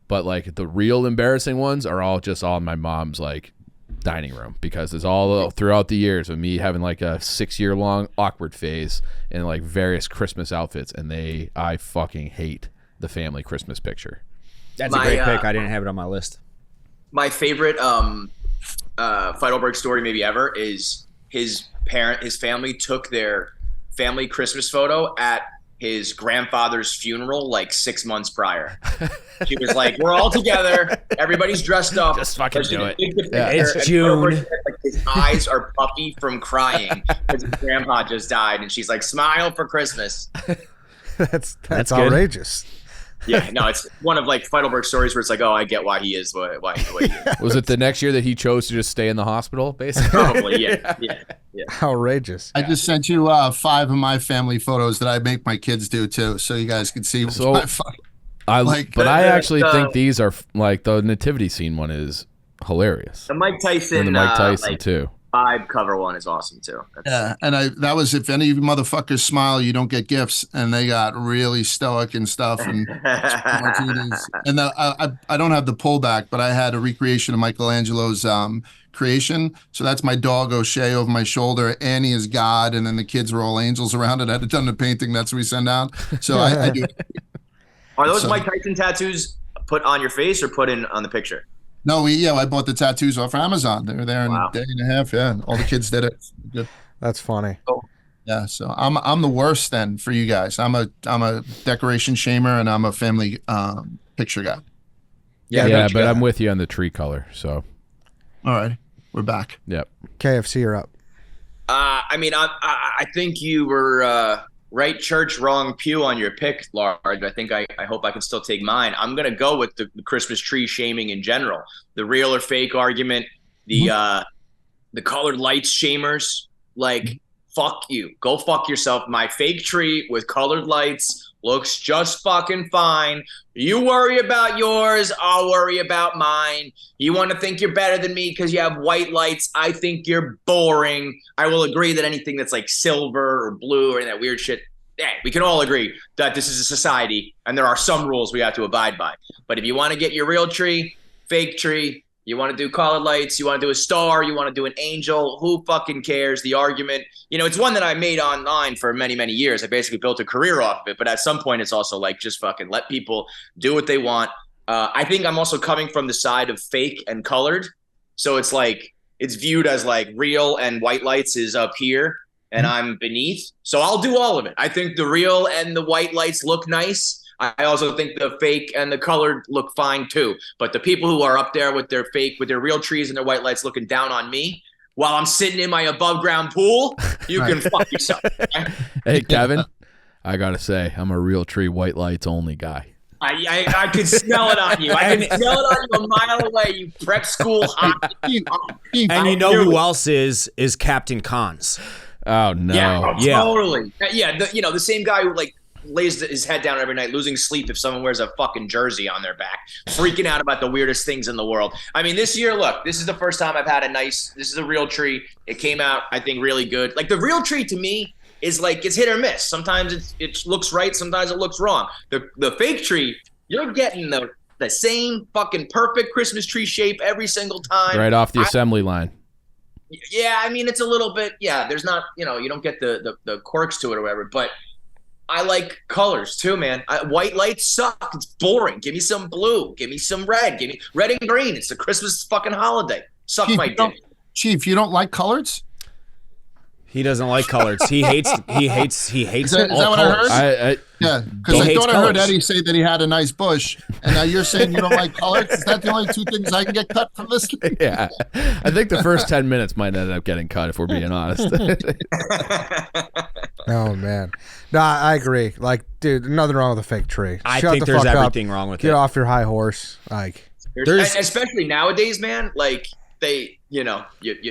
but like the real embarrassing ones are all just on my mom's like dining room because it's all throughout the years of me having like a 6-year-long awkward phase in like various Christmas outfits, and I fucking hate the family Christmas picture. That's My, a great pick. I didn't have it on my list. My favorite Feidelberg story maybe ever is his family took their family Christmas photo at his grandfather's funeral like 6 months prior. She was like, "We're all together. Everybody's dressed up. Just fucking do it." Yeah, it's June. Like, his eyes are puffy from crying because his grandpa just died, and she's like, "Smile for Christmas." That's good. outrageous. Yeah, no, it's one of like Feidelberg's stories where it's like, "Oh, I get why he is why he is." Was it the next year that he chose to just stay in the hospital, basically? Probably, yeah. Outrageous. I just sent you 5 of my family photos that I make my kids do too, so you guys can see. So- my fun. I the- actually the- think these are like the nativity scene one is hilarious. The Mike Tyson, And the Mike Tyson like, too. 5 cover one is awesome too. Yeah, and that was if any of you motherfuckers smile, you don't get gifts, and they got really stoic and stuff, and martinis. And I don't have the pullback, but I had a recreation of Michelangelo's creation. So that's my dog O'Shea over my shoulder. Annie is God, and then the kids were all angels around it. I had done the painting. That's what we send out. So I do. Are those So- Mike Tyson tattoos put on your face or put in on the picture? No, I bought the tattoos off Amazon. They were there in Wow. a day and a half. Yeah, and all the kids did it. Good. That's funny. Yeah, so I'm the worst then for you guys. I'm a decoration shamer, and I'm a family picture guy. Yeah, but I'm with you on the tree color. So, All right, we're back. yep. KFC are up. I mean, I think you were right church, wrong pew on your pick, Large. I hope I can still take mine. I'm gonna go with the Christmas tree shaming in general, the real or fake argument, the colored lights shamers. Like, fuck you, go fuck yourself. My fake tree with colored lights looks just fucking fine. You worry about yours, I'll worry about mine. You want to think you're better than me because you have white lights. I think you're boring. I will agree that anything that's like silver or blue or any of that weird shit, yeah, we can all agree that this is a society and there are some rules we have to abide by. But if you want to get your real tree, fake tree, you want to do colored lights, you want to do a star, you want to do an angel, who fucking cares? The argument, it's one that I made online for many, many years. I basically built a career off of it. But at some point, it's also like, just fucking let people do what they want. I think I'm also coming from the side of fake and colored. So it's like, it's viewed as like real and white lights is up here and I'm beneath. So I'll do all of it. I think the real and the white lights look nice. I also think the fake and the colored look fine too. But the people who are up there with their fake, with their real trees and their white lights looking down on me while I'm sitting in my above ground pool, you can fuck yourself. Okay? Hey, Kevin, I gotta say, I'm a real tree white lights only guy. I could smell it on you. I can smell it on you a mile away, you prep school hot. And you know who else is Captain Cons. Oh no! Yeah, totally. Yeah, the same guy who like lays his head down every night, losing sleep if someone wears a fucking jersey on their back, freaking out about the weirdest things in the world. I mean, this year, look, this is the first time I've had this is a real tree. It came out, I think, really good. Like, the real tree to me is like, it's hit or miss. Sometimes it looks right, sometimes it looks wrong. The fake tree, you're getting the same fucking perfect Christmas tree shape every single time. Right off the assembly line. Yeah, I mean, it's a little bit, there's not, you don't get the quirks to it or whatever, but I like colors too, man. White lights suck. It's boring. Give me some blue. Give me some red. Give me red and green. It's the Christmas fucking holiday. Suck my dick. Chief, you don't like colors? He doesn't like colors. He hates Is that all what I colors. heard? Yeah, because He I hates thought I heard colors. Eddie say that he had a nice bush, and now you're saying you don't like colors. Is that the only 2 things I can get cut from this? Yeah, I think the first 10 minutes might end up getting cut if we're being honest. Oh man, no, I agree. Like, dude, nothing wrong with a fake tree. I Shut think the there's fuck up. everything wrong with Get it. off your high horse. Like, There's especially nowadays, man. Like, they, you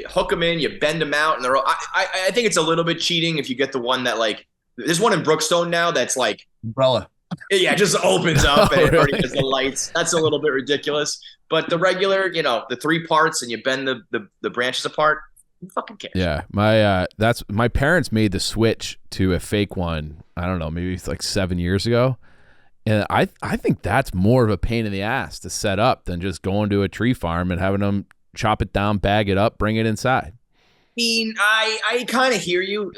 hook them in, you bend them out, and they're all. I think it's a little bit cheating if you get the one that like. There's one in Brookstone now that's like Umbrella. Yeah, it just opens up and it already really? has the lights. That's a little bit ridiculous. But the regular, the 3 parts and you bend the branches apart, who fucking cares? Yeah, my parents made the switch to a fake one. I don't know, maybe it's like 7 years ago, and I think that's more of a pain in the ass to set up than just going to a tree farm and having them chop it down, bag it up, bring it inside. I mean, I kind of hear you.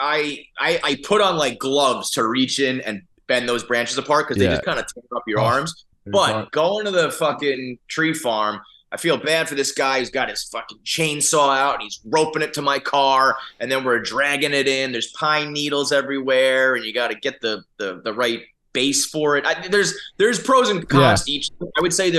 I put on like gloves to reach in and bend those branches apart because they just kind of tear up your arms. But going to the fucking tree farm, I feel bad for this guy who's got his fucking chainsaw out and he's roping it to my car, and then we're dragging it in. There's pine needles everywhere, and you got to get the right base for it. There's pros and cons to each. I would say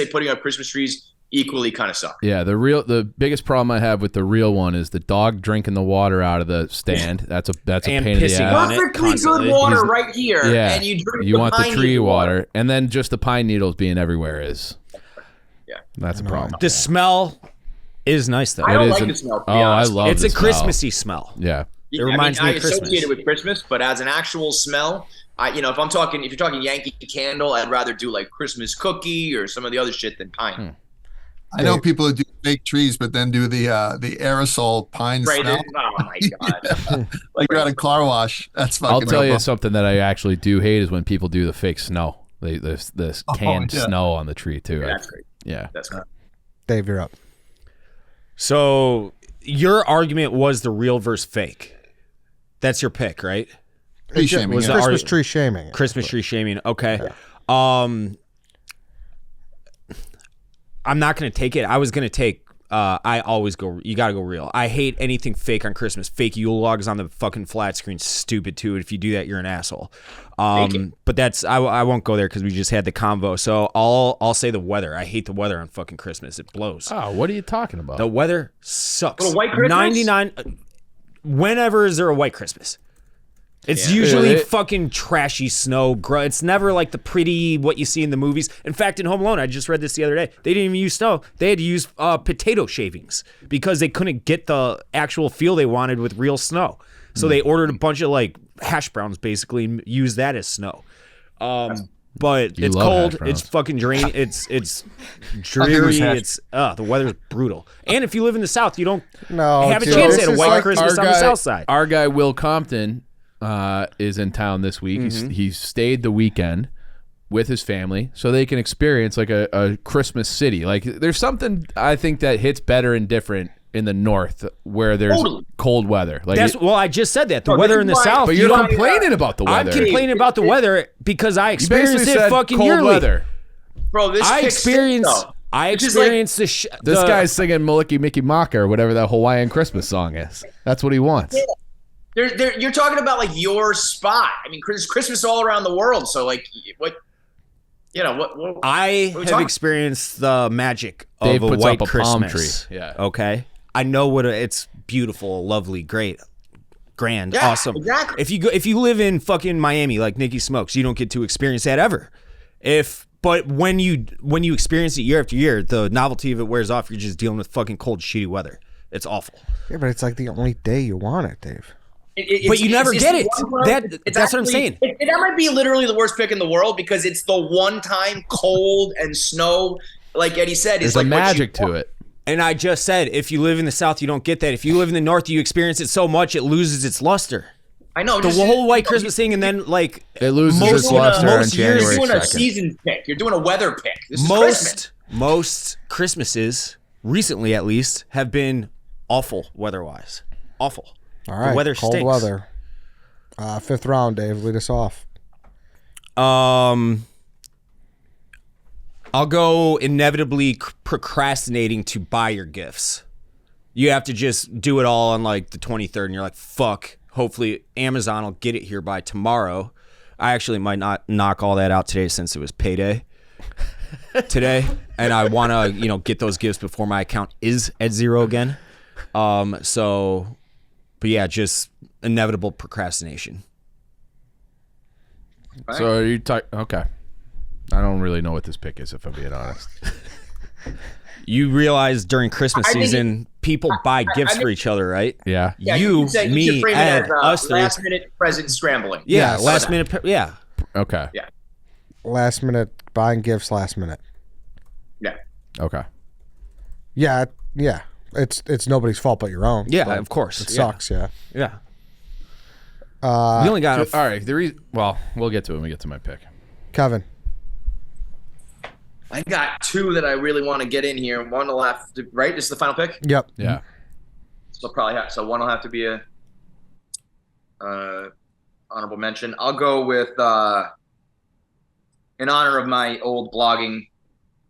putting up Christmas trees equally kind of suck. Yeah, the biggest problem I have with the real one is the dog drinking the water out of the stand. That's a pain in the ass. Perfectly good water right here, and you want the tree water, and then just the pine needles being everywhere is. Yeah, that's a problem. The smell is nice though. I don't like the smell. To be honest. I love it's the a smell. Christmassy smell. Yeah, it reminds me of Christmas. I associate it with Christmas, but as an actual smell, if you're talking Yankee Candle, I'd rather do like Christmas cookie or some of the other shit than pine. I know people who do fake trees, but then do the aerosol pine smell. Oh my god! Like you're at a car wash. That's fucking. I'll tell you something that I actually do hate is when people do the fake snow. This canned snow on the tree too. Yeah, that's great. Yeah, that's great. Dave, you're up. So your argument was the real versus fake. That's your pick, right? Tree shaming. Was Christmas tree shaming. Christmas tree shaming. Okay. Yeah. I'm not going to take it. I was going to take, I always go, you got to go real. I hate anything fake on Christmas. Fake Yule logs on the fucking flat screen. Stupid too. If you do that, you're an asshole. But that's, I won't go there because we just had the convo. So I'll say the weather. I hate the weather on fucking Christmas. It blows. Oh, what are you talking about? The weather sucks. A white Christmas? 99, whenever is there a white Christmas? It's usually fucking trashy snow. It's never like the pretty, what you see in the movies. In fact, in Home Alone, I just read this the other day. They didn't even use snow. They had to use potato shavings because they couldn't get the actual feel they wanted with real snow. So they ordered a bunch of like hash browns basically and used that as snow. But it's cold. It's fucking drain. It's dreary. It's the weather's brutal. And if you live in the South, you don't have a chance at a white Christmas on the South side. Our guy Will Compton is in town this week. Mm-hmm. He stayed the weekend with his family so they can experience like a Christmas city. Like there's something I think that hits better and different in the north where there's cold weather. Like I just said that. The weather in the South. But you're complaining about the weather. I'm complaining about the weather because I experienced it fucking cold yearly. Weather. Bro, this I experienced This guy's singing Maliki Mickey Maka or whatever that Hawaiian Christmas song is. That's what he wants. Yeah. You're talking about like your spot. I mean, Christmas all around the world. So like, what? I have experienced the magic of Dave a puts white up a Christmas. palm tree. Yeah. Okay. I know what it's beautiful, lovely, great, grand, awesome. Exactly. If you live in fucking Miami like Nikki Smokes, you don't get to experience that ever. But when you experience it year after year, the novelty of it wears off. You're just dealing with fucking cold, shitty weather. It's awful. Yeah, but it's like the only day you want it, Dave. But you never get it. That's what I'm saying. That might be literally the worst pick in the world because it's the one time cold and snow. Like Eddie said, there's like a magic to it. And I just said, if you live in the South, you don't get that. If you live in the North, you experience it so much, it loses its luster. I know. The whole white Christmas thing, and then like it loses its luster on January 2nd. You're doing a season pick. You're doing a weather pick. This is Christmas. Most Christmases, recently at least, have been awful weather-wise. Awful. All right. The weather cold stinks. weather. Fifth round, Dave. Lead us off. I'll go inevitably procrastinating to buy your gifts. You have to just do it all on like the 23rd, and you're like, fuck. Hopefully Amazon will get it here by tomorrow. I actually might not knock all that out today since it was payday today, and I want to get those gifts before my account is at zero again. But yeah, just inevitable procrastination. Right. So are you okay. I don't really know what this pick is, if I'm being honest. You realize during Christmas season, people buy gifts for each other, right? Yeah. You me, Ed, us three. Last minute present scrambling. Yeah, last minute. Yeah. Okay. Yeah. Last minute buying gifts. Last minute. Yeah. Okay. Yeah. Yeah. It's nobody's fault but your own. Yeah, of course. It sucks. Yeah. Yeah. We only got all right. We'll get to it when we get to my pick. Kevin. I got two that I really want to get in here. One will have to, right? This is the final pick? Yep. Yeah. So one will have to be a honorable mention. I'll go with in honor of my old blogging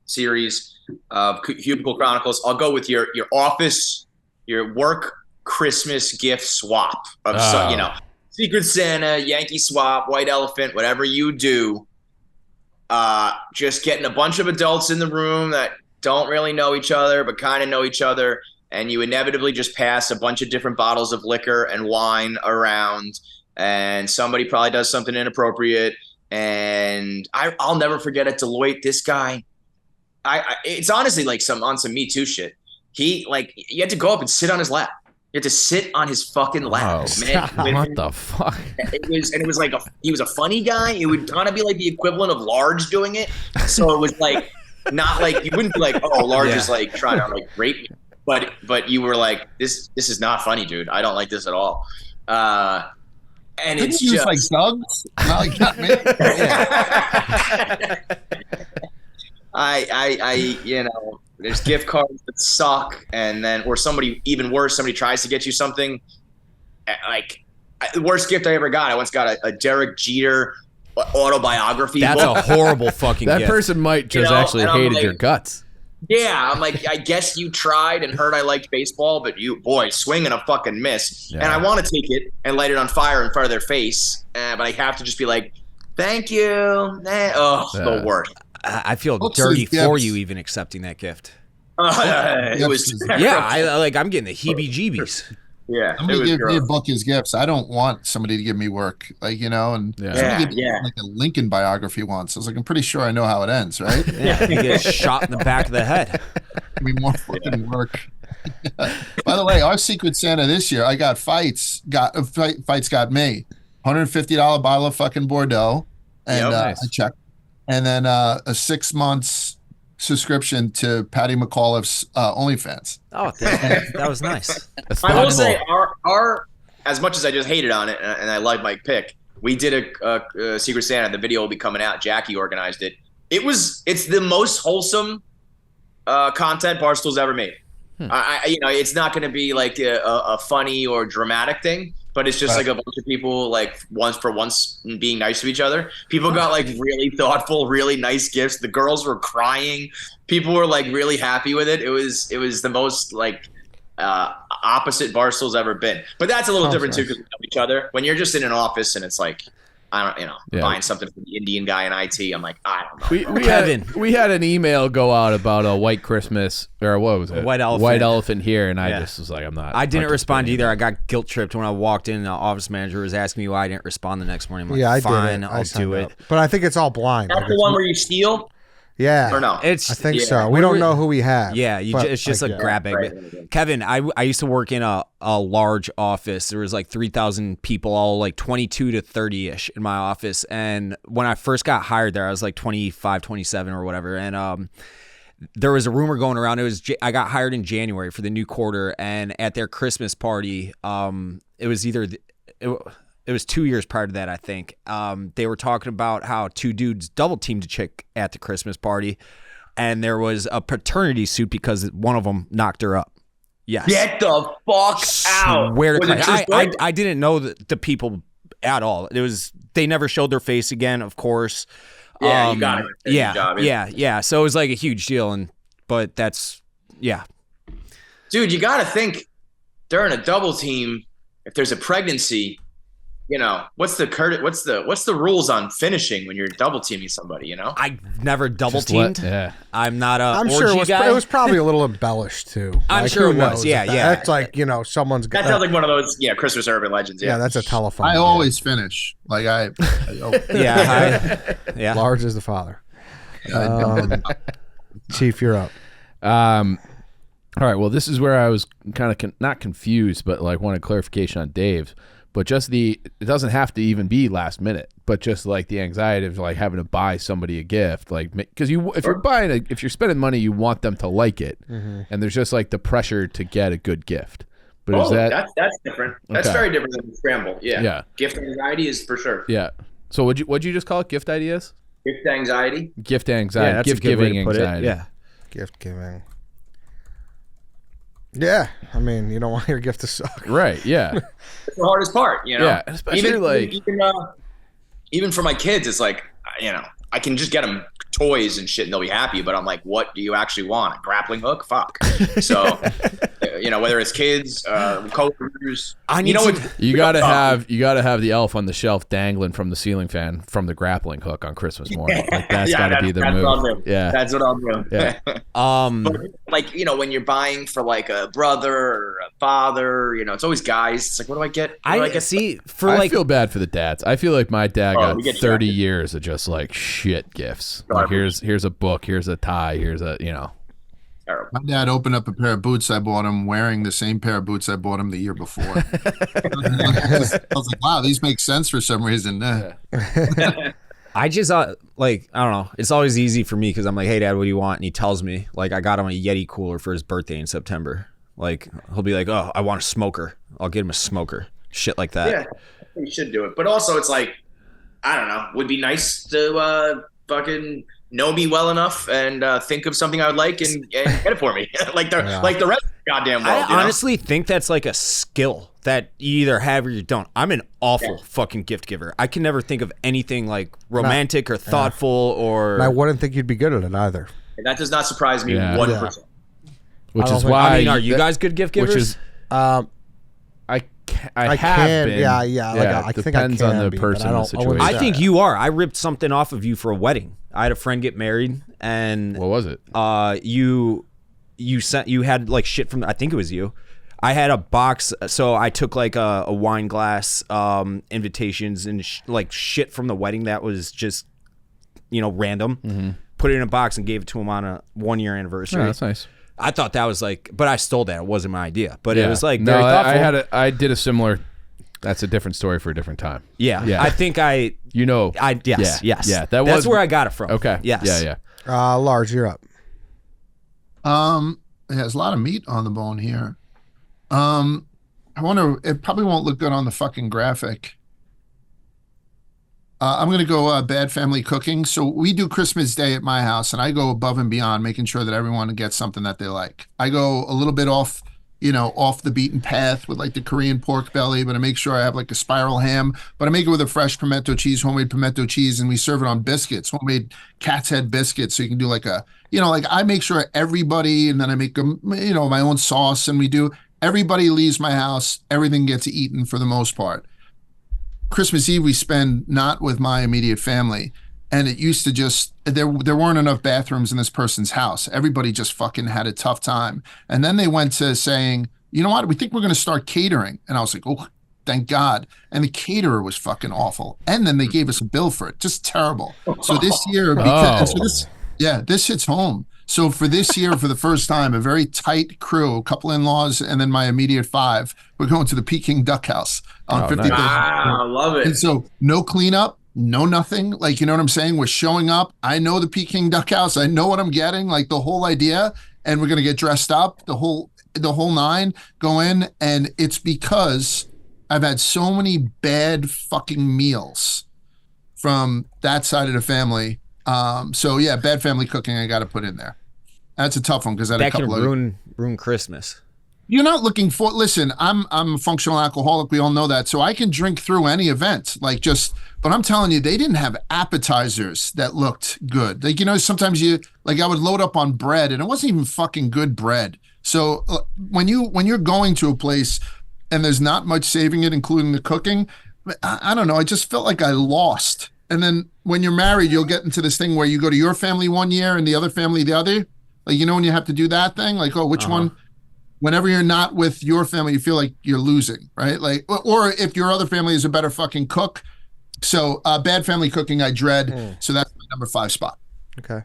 series of Cubicle Chronicles. I'll go with your office, your work Christmas gift swap of Secret Santa, Yankee Swap, White Elephant, whatever you do. Just getting a bunch of adults in the room that don't really know each other but kind of know each other, and you inevitably just pass a bunch of different bottles of liquor and wine around, and somebody probably does something inappropriate. And I'll never forget at Deloitte, this guy, it's honestly like some Me Too shit. You had to go up and sit on his lap. You had to sit on his fucking lap. Oh, Man, what the fuck? It was like he was a funny guy. It would kind of be like the equivalent of Large doing it. So it was like not like you wouldn't be like, oh, Large is like trying to like rape me, but you were like, this is not funny, dude. I don't like this at all. And it's just like Doug's. Not like that, man. There's gift cards that suck, and then or somebody even worse, somebody tries to get you something. The worst gift I ever got, I once got a Derek Jeter autobiography. That's book. a horrible fucking That gift. person might just actually hated your guts. Yeah, I'm like, I guess you tried and heard I liked baseball, but swing and a fucking miss. Yeah. And I want to take it and light it on fire in front of their face, but I have to just be like, thank you. The worst. I feel What's dirty the for gifts? you even accepting that gift. It was I'm getting the heebie-jeebies. yeah. Somebody It was give me a gross. book as gifts. I don't want somebody to give me work, and somebody gave me like a Lincoln biography once. I was like, I'm pretty sure I know how it ends, right? Yeah, you get shot in the back of the head. Give me more fucking work. By the way, our Secret Santa this year, I got Fights got me $150 bottle of fucking Bordeaux, and Nice. I checked, and then a 6 months subscription to Patty McAuliffe's OnlyFans. Oh, that was nice. That's I will say thoughtful. our as much as I just hated on it, and I like my pick, we did a Secret Santa. The video will be coming out. Jackie organized it. It's the most wholesome content Barstool's ever made. It's not going to be like a funny or dramatic thing, but it's just like a bunch of people like once being nice to each other. People got like really thoughtful, really nice gifts. The girls were crying. People were like really happy with it. It was the most like opposite Barstool's ever been. But that's a little different too because we know each other. When you're just in an office and it's like, buying something from the Indian guy in IT, I'm like, I don't know. We had an email go out about a White Christmas, or what was it? White elephant. White elephant here, and I just was like, I'm not. I didn't respond either. I got guilt tripped when I walked in. The office manager was asking me why I didn't respond the next morning. I'm like, I fine, did it. I'll do it. But I think it's all blind. That's the one where you steal, Yeah. or no? I think so. We don't know who we have. Yeah, it's just a grab bag. Right. Kevin, I used to work in a large office. There was like 3,000 people, all like 22 to 30-ish in my office. And when I first got hired there, I was like 25, 27 or whatever. And there was a rumor going around. I got hired in January for the new quarter. And at their Christmas party, it was either... It was 2 years prior to that, I think. They were talking about how two dudes double teamed a chick at the Christmas party, and there was a paternity suit because one of them knocked her up. Yes. Get the fuck out! Swear to Was it God. true story? I didn't know the people at all. They never showed their face again, of course. Yeah, you got it. Good job, Yeah. So it was like a huge deal, but that's Dude, you got to think during a double team, if there's a pregnancy. What's the rules on finishing when you're double teaming somebody? I never double teamed. I'm not a. I'm orgy sure guy. it was probably a little embellished too. I'm Like, sure who it was. knows Yeah, if that- yeah. That's like someone's. That sounds like one of those Christmas urban legends. Yeah, that's a telephone. I always finish. Like Yeah. Large is the father. Chief, you're up. All right. Well, this is where I was kind of not confused, but like wanted clarification on Dave's. But just it doesn't have to even be last minute, but just like the anxiety of like having to buy somebody a gift, like because if you're spending money, you want them to like it, and there's just like the pressure to get a good gift. But that's different. That's very different than the scramble. Yeah. Gift anxiety is for sure. Yeah. So what'd you just call it? Gift ideas? Gift anxiety. Gift anxiety. That's Gift a good way giving to put it. anxiety. Yeah. Gift giving. Yeah, I mean, you don't want your gift to suck. Right. Yeah. It's the hardest part. Yeah. Especially even for my kids, it's like I can just get them toys and shit and they'll be happy. But I'm like, what do you actually want? A grappling hook? Fuck. So, whether it's kids, coworkers, you gotta have the elf on the shelf dangling from the ceiling fan from the grappling hook on Christmas morning. Like that's gotta be the move. Yeah, that's what I'll do. Yeah. But, when you're buying for like a brother or a father, it's always guys. It's like, what do I get? I feel bad for the dads. I feel like my dad got 30 years of just like shit gifts. Like here's a book, here's a tie, here's a Terrible. My dad opened up a pair of boots I bought him wearing the same pair of boots I bought him the year before. I was like, wow, these make sense for some reason. I just I don't know. It's always easy for me because I'm like, hey, Dad, what do you want? And he tells me, like, I got him a Yeti cooler for his birthday in September. Like, he'll be like, oh, I want a smoker. I'll get him a smoker. Shit like that. Yeah, you should do it. But also, it's like, I don't know. Would be nice to fucking know me well enough and think of something I would like and get it for me. like the rest of the goddamn world. I honestly think that's like a skill that you either have or you don't. I'm an awful fucking gift giver. I can never think of anything like romantic or thoughtful or. And I wouldn't think you'd be good at it either. That does not surprise me 1%. Which is why. Are you guys good gift givers? Which is, I have can, been. yeah. Like I think I depends can on the be, person but and the situation. I think you are. I ripped something off of you for a wedding. I had a friend get married, and what was it? You had like shit from. I think it was you. I had a box, so I took like a wine glass, invitations and like shit from the wedding that was just, random. Mm-hmm. Put it in a box and gave it to him on a 1-year anniversary. Yeah, that's nice. I thought that was like, but I stole that. It wasn't my idea, but it was like no. very thoughtful. I did a similar. That's a different story for a different time. Yeah. I think yes. Yeah. That's where I got it from. Okay. Yes. Yeah. Lars, you're up. It has a lot of meat on the bone here. I wonder, it probably won't look good on the fucking graphic. I'm going to go bad family cooking. So we do Christmas Day at my house, and I go above and beyond, making sure that everyone gets something that they like. I go a little bit off the beaten path with like the Korean pork belly, but I make sure I have like a spiral ham, but I make it with a fresh homemade pimento cheese, and we serve it on biscuits, homemade cat's head biscuits. So you can do like I make sure everybody, and then I make my own sauce, and everybody leaves my house, everything gets eaten for the most part. Christmas Eve we spend not with my immediate family, and it used to just there weren't enough bathrooms in this person's house. Everybody just fucking had a tough time. And then they went to saying, you know what, we think we're going to start catering. And I was like, oh, thank God. And the caterer was fucking awful. And then they gave us a bill for it, just terrible. So this year, this hits home. So for this year, for the first time, a very tight crew, a couple in-laws, and then my immediate 5, we're going to the Peking Duck House on 53rd. Nice. Wow, I love it. And so no cleanup, no nothing. Like, you know what I'm saying? We're showing up. I know the Peking Duck House. I know what I'm getting, like the whole idea. And we're going to get dressed up, the whole 9, go in. And it's because I've had so many bad fucking meals from that side of the family. So yeah, bad family cooking I got to put in there. That's a tough one because I had that a couple can ruin Christmas. You're not looking for. Listen, I'm a functional alcoholic. We all know that, so I can drink through any event. But I'm telling you, they didn't have appetizers that looked good. Like sometimes I would load up on bread and it wasn't even fucking good bread. So when you're going to a place and there's not much saving it, including the cooking, I don't know. I just felt like I lost. And then when you're married, you'll get into this thing where you go to your family one year and the other family the other. Like, when you have to do that thing, like, oh, which one? Whenever you're not with your family, you feel like you're losing, right? Like, or if your other family is a better fucking cook. So bad family cooking, I dread. So that's my number 5 spot. Okay.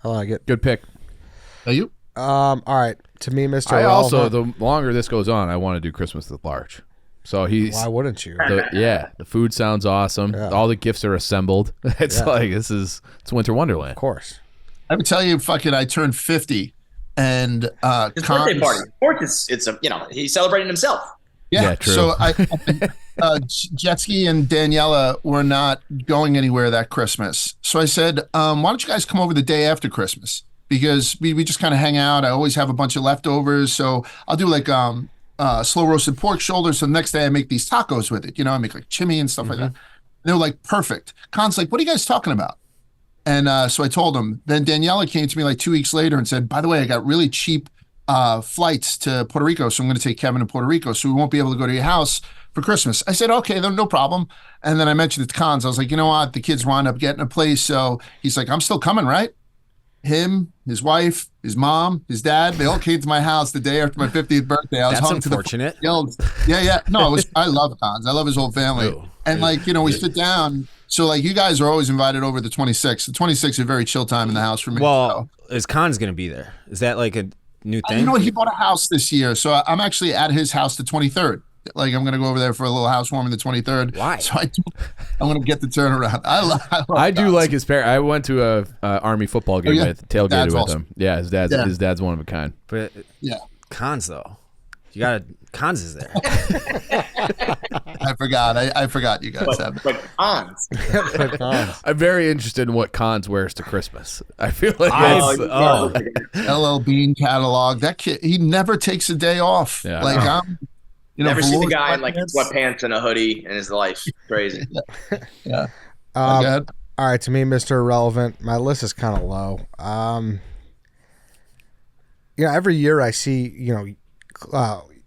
I like it. Good pick. Are you? All right. To me, Mr. I also, Relevant. the longer this goes on, I want to do Christmas at large. So Why wouldn't you? The food sounds awesome. Yeah. All the gifts are assembled. It's like it's Winter Wonderland. Of course. I would tell you, I turned 50, and his birthday party. Of course, it's he's celebrating himself. Yeah, true. So Jetski and Daniela were not going anywhere that Christmas. So I said, why don't you guys come over the day after Christmas? Because we just kind of hang out. I always have a bunch of leftovers. So I'll do like slow roasted pork shoulders. So the next day I make these tacos with it. I make like chimney and stuff like that. And they're like, perfect. Con's like, what are you guys talking about? And so I told him. Then Daniela came to me like 2 weeks later and said, by the way, I got really cheap flights to Puerto Rico. So I'm going to take Kevin to Puerto Rico. So we won't be able to go to your house for Christmas. I said, okay, then no problem. And then I mentioned it to Cons. I was like, you know what? The kids wound up getting a place. So he's like, I'm still coming, right? Him, his wife, his mom, his dad, they all came to my house the day after my 50th birthday. I was That's hung unfortunate. to the Yeah. No, I love Cons. I love his whole family. Oh, and like, we sit down. So like you guys are always invited over the 26th. The 26th is a very chill time in the house for me. Well, is Khan's going to be there? Is that like a new thing? He bought a house this year. So I'm actually at his house the 23rd. Like I'm going to go over there for a little housewarming the 23rd. Why? So I'm going to get the turnaround. I do like his parents. I went to a Army football game with tailgated Dad's with awesome. him. Yeah, his dad's one of a kind. But Yeah. Khan's though, you got Khan's is there. I forgot. I forgot you guys have. But Cons. I'm very interested in what Cons wears to Christmas. I feel like LL Bean catalog. That kid, he never takes a day off. Yeah. Like I'm. Never seen the Velour guy in like sweatpants. sweatpants and a hoodie in his life. Crazy. Yeah. All right, to me, Mr. Irrelevant, my list is kind of low. Every year I see,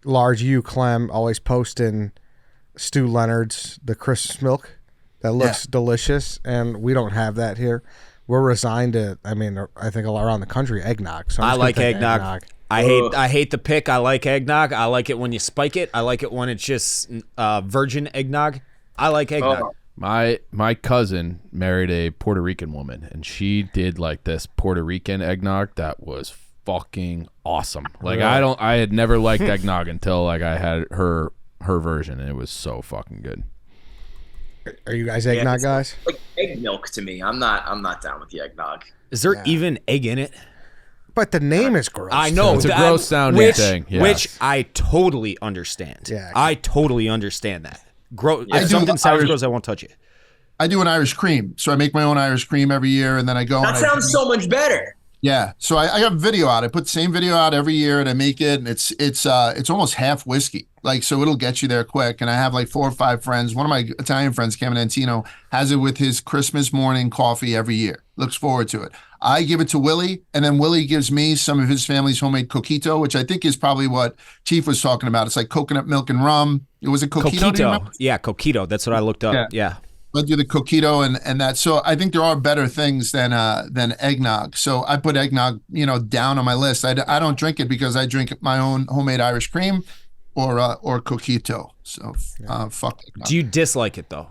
large you, Clem, always posting Stu Leonard's the Christmas milk that looks delicious, and we don't have that here. We're resigned to, I think around the country, eggnog. So I'm I just like gonna pick eggnog. I hate the pick. I like eggnog. I like it when you spike it. I like it when it's just virgin eggnog. I like eggnog. Oh. My cousin married a Puerto Rican woman, and she did like this Puerto Rican eggnog that was fucking awesome. Like I had never liked eggnog until like I had her version, and it was so fucking good. Are you guys eggnog it's guys? Like egg milk to me. I'm not down with the eggnog. Is there even egg in it? But the name is gross. I know. It's a gross sounding thing. Yes. Which I totally understand. Yeah. I totally understand that. If I do something sours Irish- gross, I won't touch it. I do an Irish cream. So I make my own Irish cream every year, and then I go. That sounds so much better. Yeah. So I have a video out. I put the same video out every year, and I make it, and it's almost half whiskey. Like, so it'll get you there quick. And I have like 4 or 5 friends. One of my Italian friends, Kevin Antino, has it with his Christmas morning coffee every year. Looks forward to it. I give it to Willie, and then Willie gives me some of his family's homemade coquito, which I think is probably what Chief was talking about. It's like coconut milk and rum. Was it coquito? Do you remember? Yeah, coquito. That's what I looked up. Yeah. I do the coquito and that. So I think there are better things than eggnog. So I put eggnog, down on my list. I don't drink it because I drink my own homemade Irish cream or coquito. So fuck eggnog. Do you dislike it though?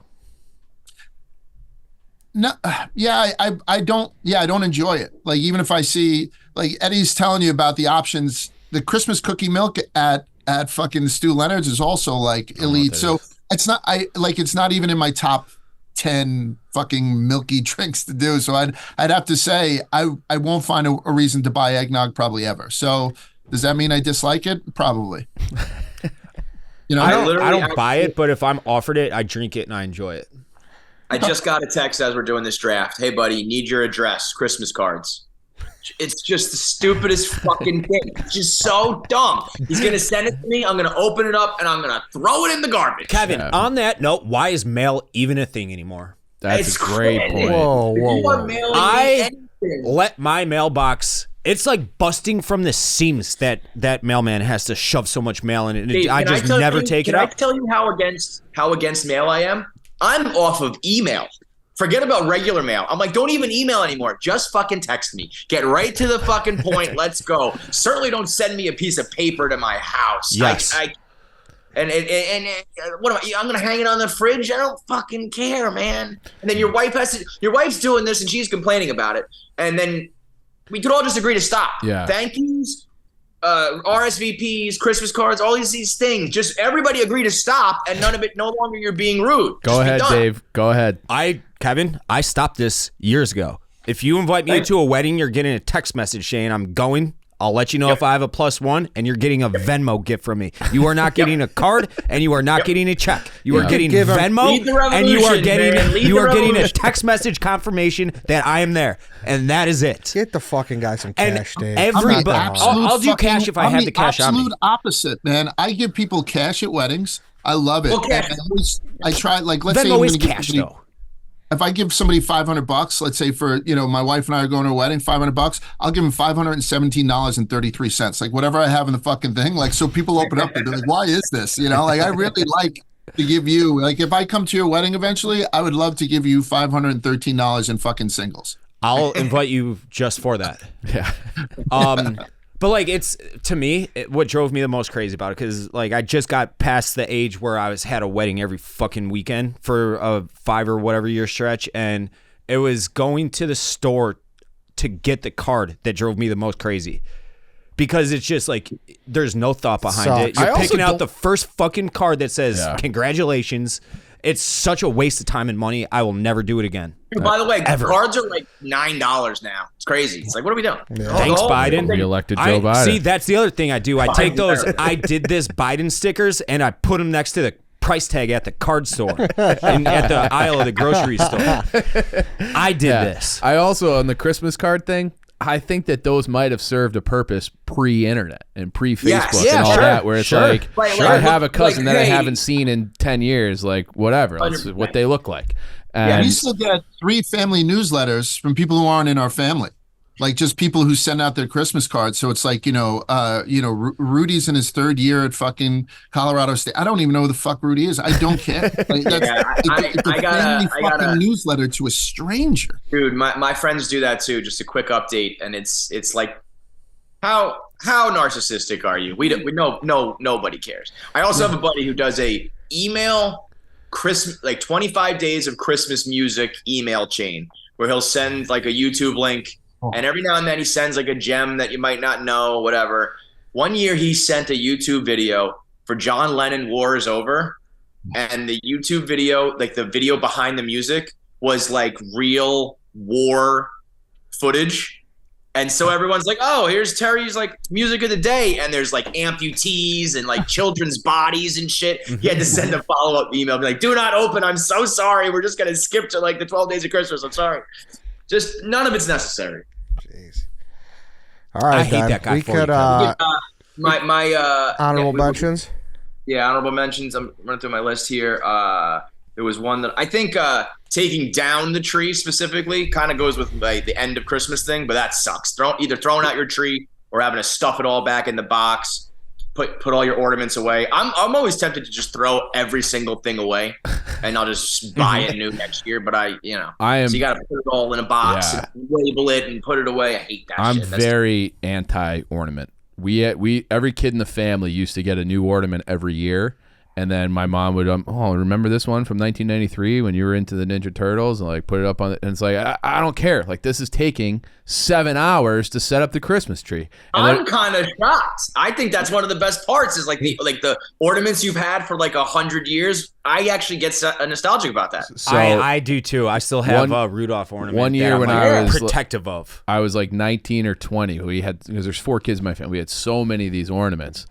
No, yeah, I don't enjoy it. Like even if I see, like Eddie's telling you about the options, the Christmas cookie milk at fucking Stu Leonard's is also like elite. So it's not even in my top 10 fucking milky drinks to do. So I'd have to say I won't find a reason to buy eggnog probably ever. So does that mean I dislike it? Probably. I don't buy it, but if I'm offered it, I drink it and I enjoy it. I just got a text as we're doing this draft. Hey, buddy, need your address, Christmas cards. It's just the stupidest fucking thing. It's just so dumb. He's going to send it to me. I'm going to open it up, and I'm going to throw it in the garbage. Kevin, on that note, why is mail even a thing anymore? That's a great crazy. point. Whoa. I let my mailbox... It's like busting from the seams that mailman has to shove so much mail in it. Hey, I just never take it Can I up. tell you how against mail I am? I'm off of email. Forget about regular mail. I'm like, don't even email anymore. Just fucking text me. Get right to the fucking point. Let's go. Certainly don't send me a piece of paper to my house. Yes. And what am I? I'm gonna hang it on the fridge. I don't fucking care, man. And then your wife's doing this and she's complaining about it. And then we could all just agree to stop. Yeah. Thank yous. RSVPs, Christmas cards, all these things. Just everybody agree to stop, and none of it. No longer you're being rude. Go ahead, Dave. Go ahead. Kevin, I stopped this years ago. If you invite me to a wedding, you're getting a text message saying I'm going. I'll let you know if I have a +1, and you're getting a Venmo gift from me. You are not getting a card, and you are not getting a check. You are getting Venmo, and you are getting a text message confirmation that I am there, and that is it. Get the fucking guy some And cash, Dave. I'll do cash if I have the cash on me. Absolute opposite, man. I give people cash at weddings. I love it. Well, cash. I try, like, let's say Venmo I'm is gonna give cash somebody- though. if I give somebody $500, let's say for, my wife and I are going to a wedding, $500, I'll give them $517.33. Like whatever I have in the fucking thing. Like, so people open up, they're like, why is this? Like I really like to give you, like if I come to your wedding eventually, I would love to give you $513 in fucking singles. I'll invite you just for that. Yeah. But like to me, what drove me the most crazy about it, because like I just got past the age where I had a wedding every fucking weekend for a 5 or whatever year stretch, and it was going to the store to get the card that drove me the most crazy. Because it's just like there's no thought behind it. You're picking out the first fucking card that says congratulations. It's such a waste of time and money. I will never do it again. Dude, by the way, cards are like $9 now. It's crazy. It's like, what are we doing? Yeah. Thanks, Biden. Reelected Joe Biden. See, that's the other thing I do. I take those I did this Biden stickers and I put them next to the price tag at the card store and at the aisle of the grocery store. I did this. I also, on the Christmas card thing, I think that those might have served a purpose pre-internet and pre-Facebook and all that, where it's like, I have a cousin that I haven't seen in 10 years, like whatever, that's what they look like. And we still get 3 family newsletters from people who aren't in our family. Like just people who send out their Christmas cards. So it's like, Rudy's in his 3rd year at fucking Colorado State. I don't even know who the fuck Rudy is. I don't care. Like, I got a newsletter to a stranger. Dude, my friends do that too. Just a quick update, and it's like, how narcissistic are you? We nobody cares. I also have a buddy who does a email Christmas, like 25 days of Christmas music email chain, where he'll send like a YouTube link. And every now and then he sends like a gem that you might not know, whatever. One year he sent a YouTube video for John Lennon War Is Over. And the YouTube video, like the video behind the music, was like real war footage. And so everyone's like, oh, here's Terry's like music of the day. And there's like amputees and like children's bodies and shit. He had to send a follow-up email, be like, do not open. I'm so sorry. We're just going to skip to like the 12 days of Christmas. I'm sorry. Just none of it's necessary. Jeez. All right, I hate that guy. We could my honorable mentions. Yeah, honorable mentions. I'm running through my list here. There was one that I think taking down the tree specifically kind of goes with like the end of Christmas thing, but that sucks. Either throwing out your tree or having to stuff it all back in the box. Put all your ornaments away. I'm always tempted to just throw every single thing away, and I'll just buy it new next year. But so you got to put it all in a box, and label it, and put it away. I hate that. I'm very anti-ornament. We every kid in the family used to get a new ornament every year, and then my mom would remember this one from 1993 when you were into the Ninja Turtles, and like put it up on it, and it's like I don't care. Like this is taking 7 hours to set up the Christmas tree. And I'm kind of shocked. I think that's one of the best parts is like the ornaments you've had for like 100 years. I actually get nostalgic about that. So I do too. I still have a Rudolph ornament. One year when I was protective of. I was like 19 or 20. We had, because there's 4 kids in my family. We had so many of these ornaments.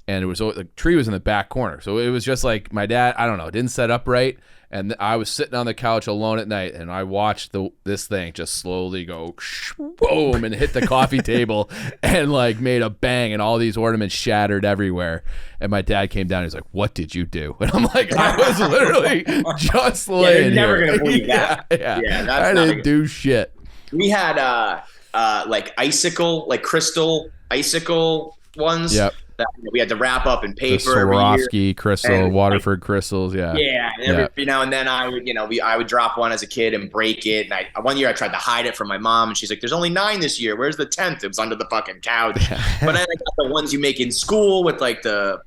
And it was the tree was in the back corner, so it was just like my dad. I don't know, didn't set up right, and I was sitting on the couch alone at night, and I watched this thing just slowly go boom and hit the coffee table, and like made a bang, and all these ornaments shattered everywhere. And my dad came down. He's like, "What did you do?" And I'm like, "I was literally just laying you're never here." gonna believe that. Yeah, I didn't do shit. We had like crystal icicle ones. Yep. That we had to wrap up in paper. The Swarovski crystal, and Waterford crystals, yeah. Yeah, and every now and then I would drop one as a kid and break it. And one year I tried to hide it from my mom, and she's like, "There's only 9 this year. Where's the 10th?" It was under the fucking couch. But I got the ones you make in school with like the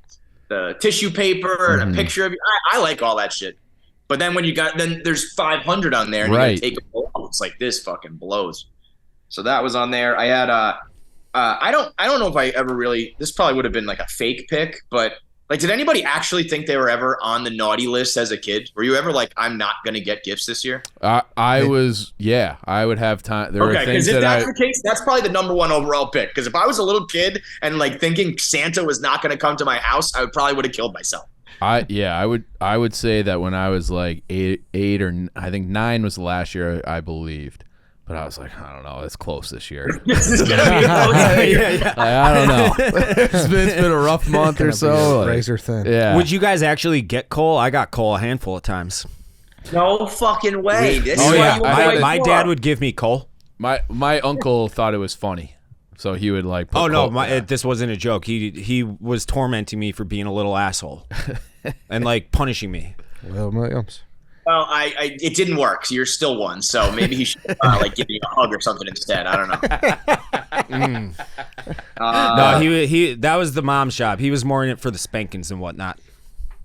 tissue paper and a picture of you. I like all that shit. But then when there's 500 on there, and you gotta take it off. It's like, this fucking blows. So that was on there. I had I don't know if I ever really, this probably would have been like a fake pick, but like, did anybody actually think they were ever on the naughty list as a kid? Were you ever like, I'm not going to get gifts this year? I would have time. There were things because if that's the case, that's probably the number 1 overall pick. Because if I was a little kid and like thinking Santa was not going to come to my house, I probably would have killed myself. I would say that when I was like 8 or I think 9 was the last year I believed. But I was like, I don't know. It's close this year. This is gonna be close. I don't know. It's been a rough month or so. Razor thin. Yeah. Would you guys actually get coal? I got coal a handful of times. No fucking way. This Oh is why yeah, you avoid my war. dad would give me coal. My uncle thought it was funny, so he would like. Put Oh no, coal- this wasn't a joke. He was tormenting me for being a little asshole, and like punishing me. Will Williams. Well, it didn't work. So you're still one. So maybe he should like give you a hug or something instead. I don't know. No, he that was the mom's job. He was more in it for the spankings and whatnot.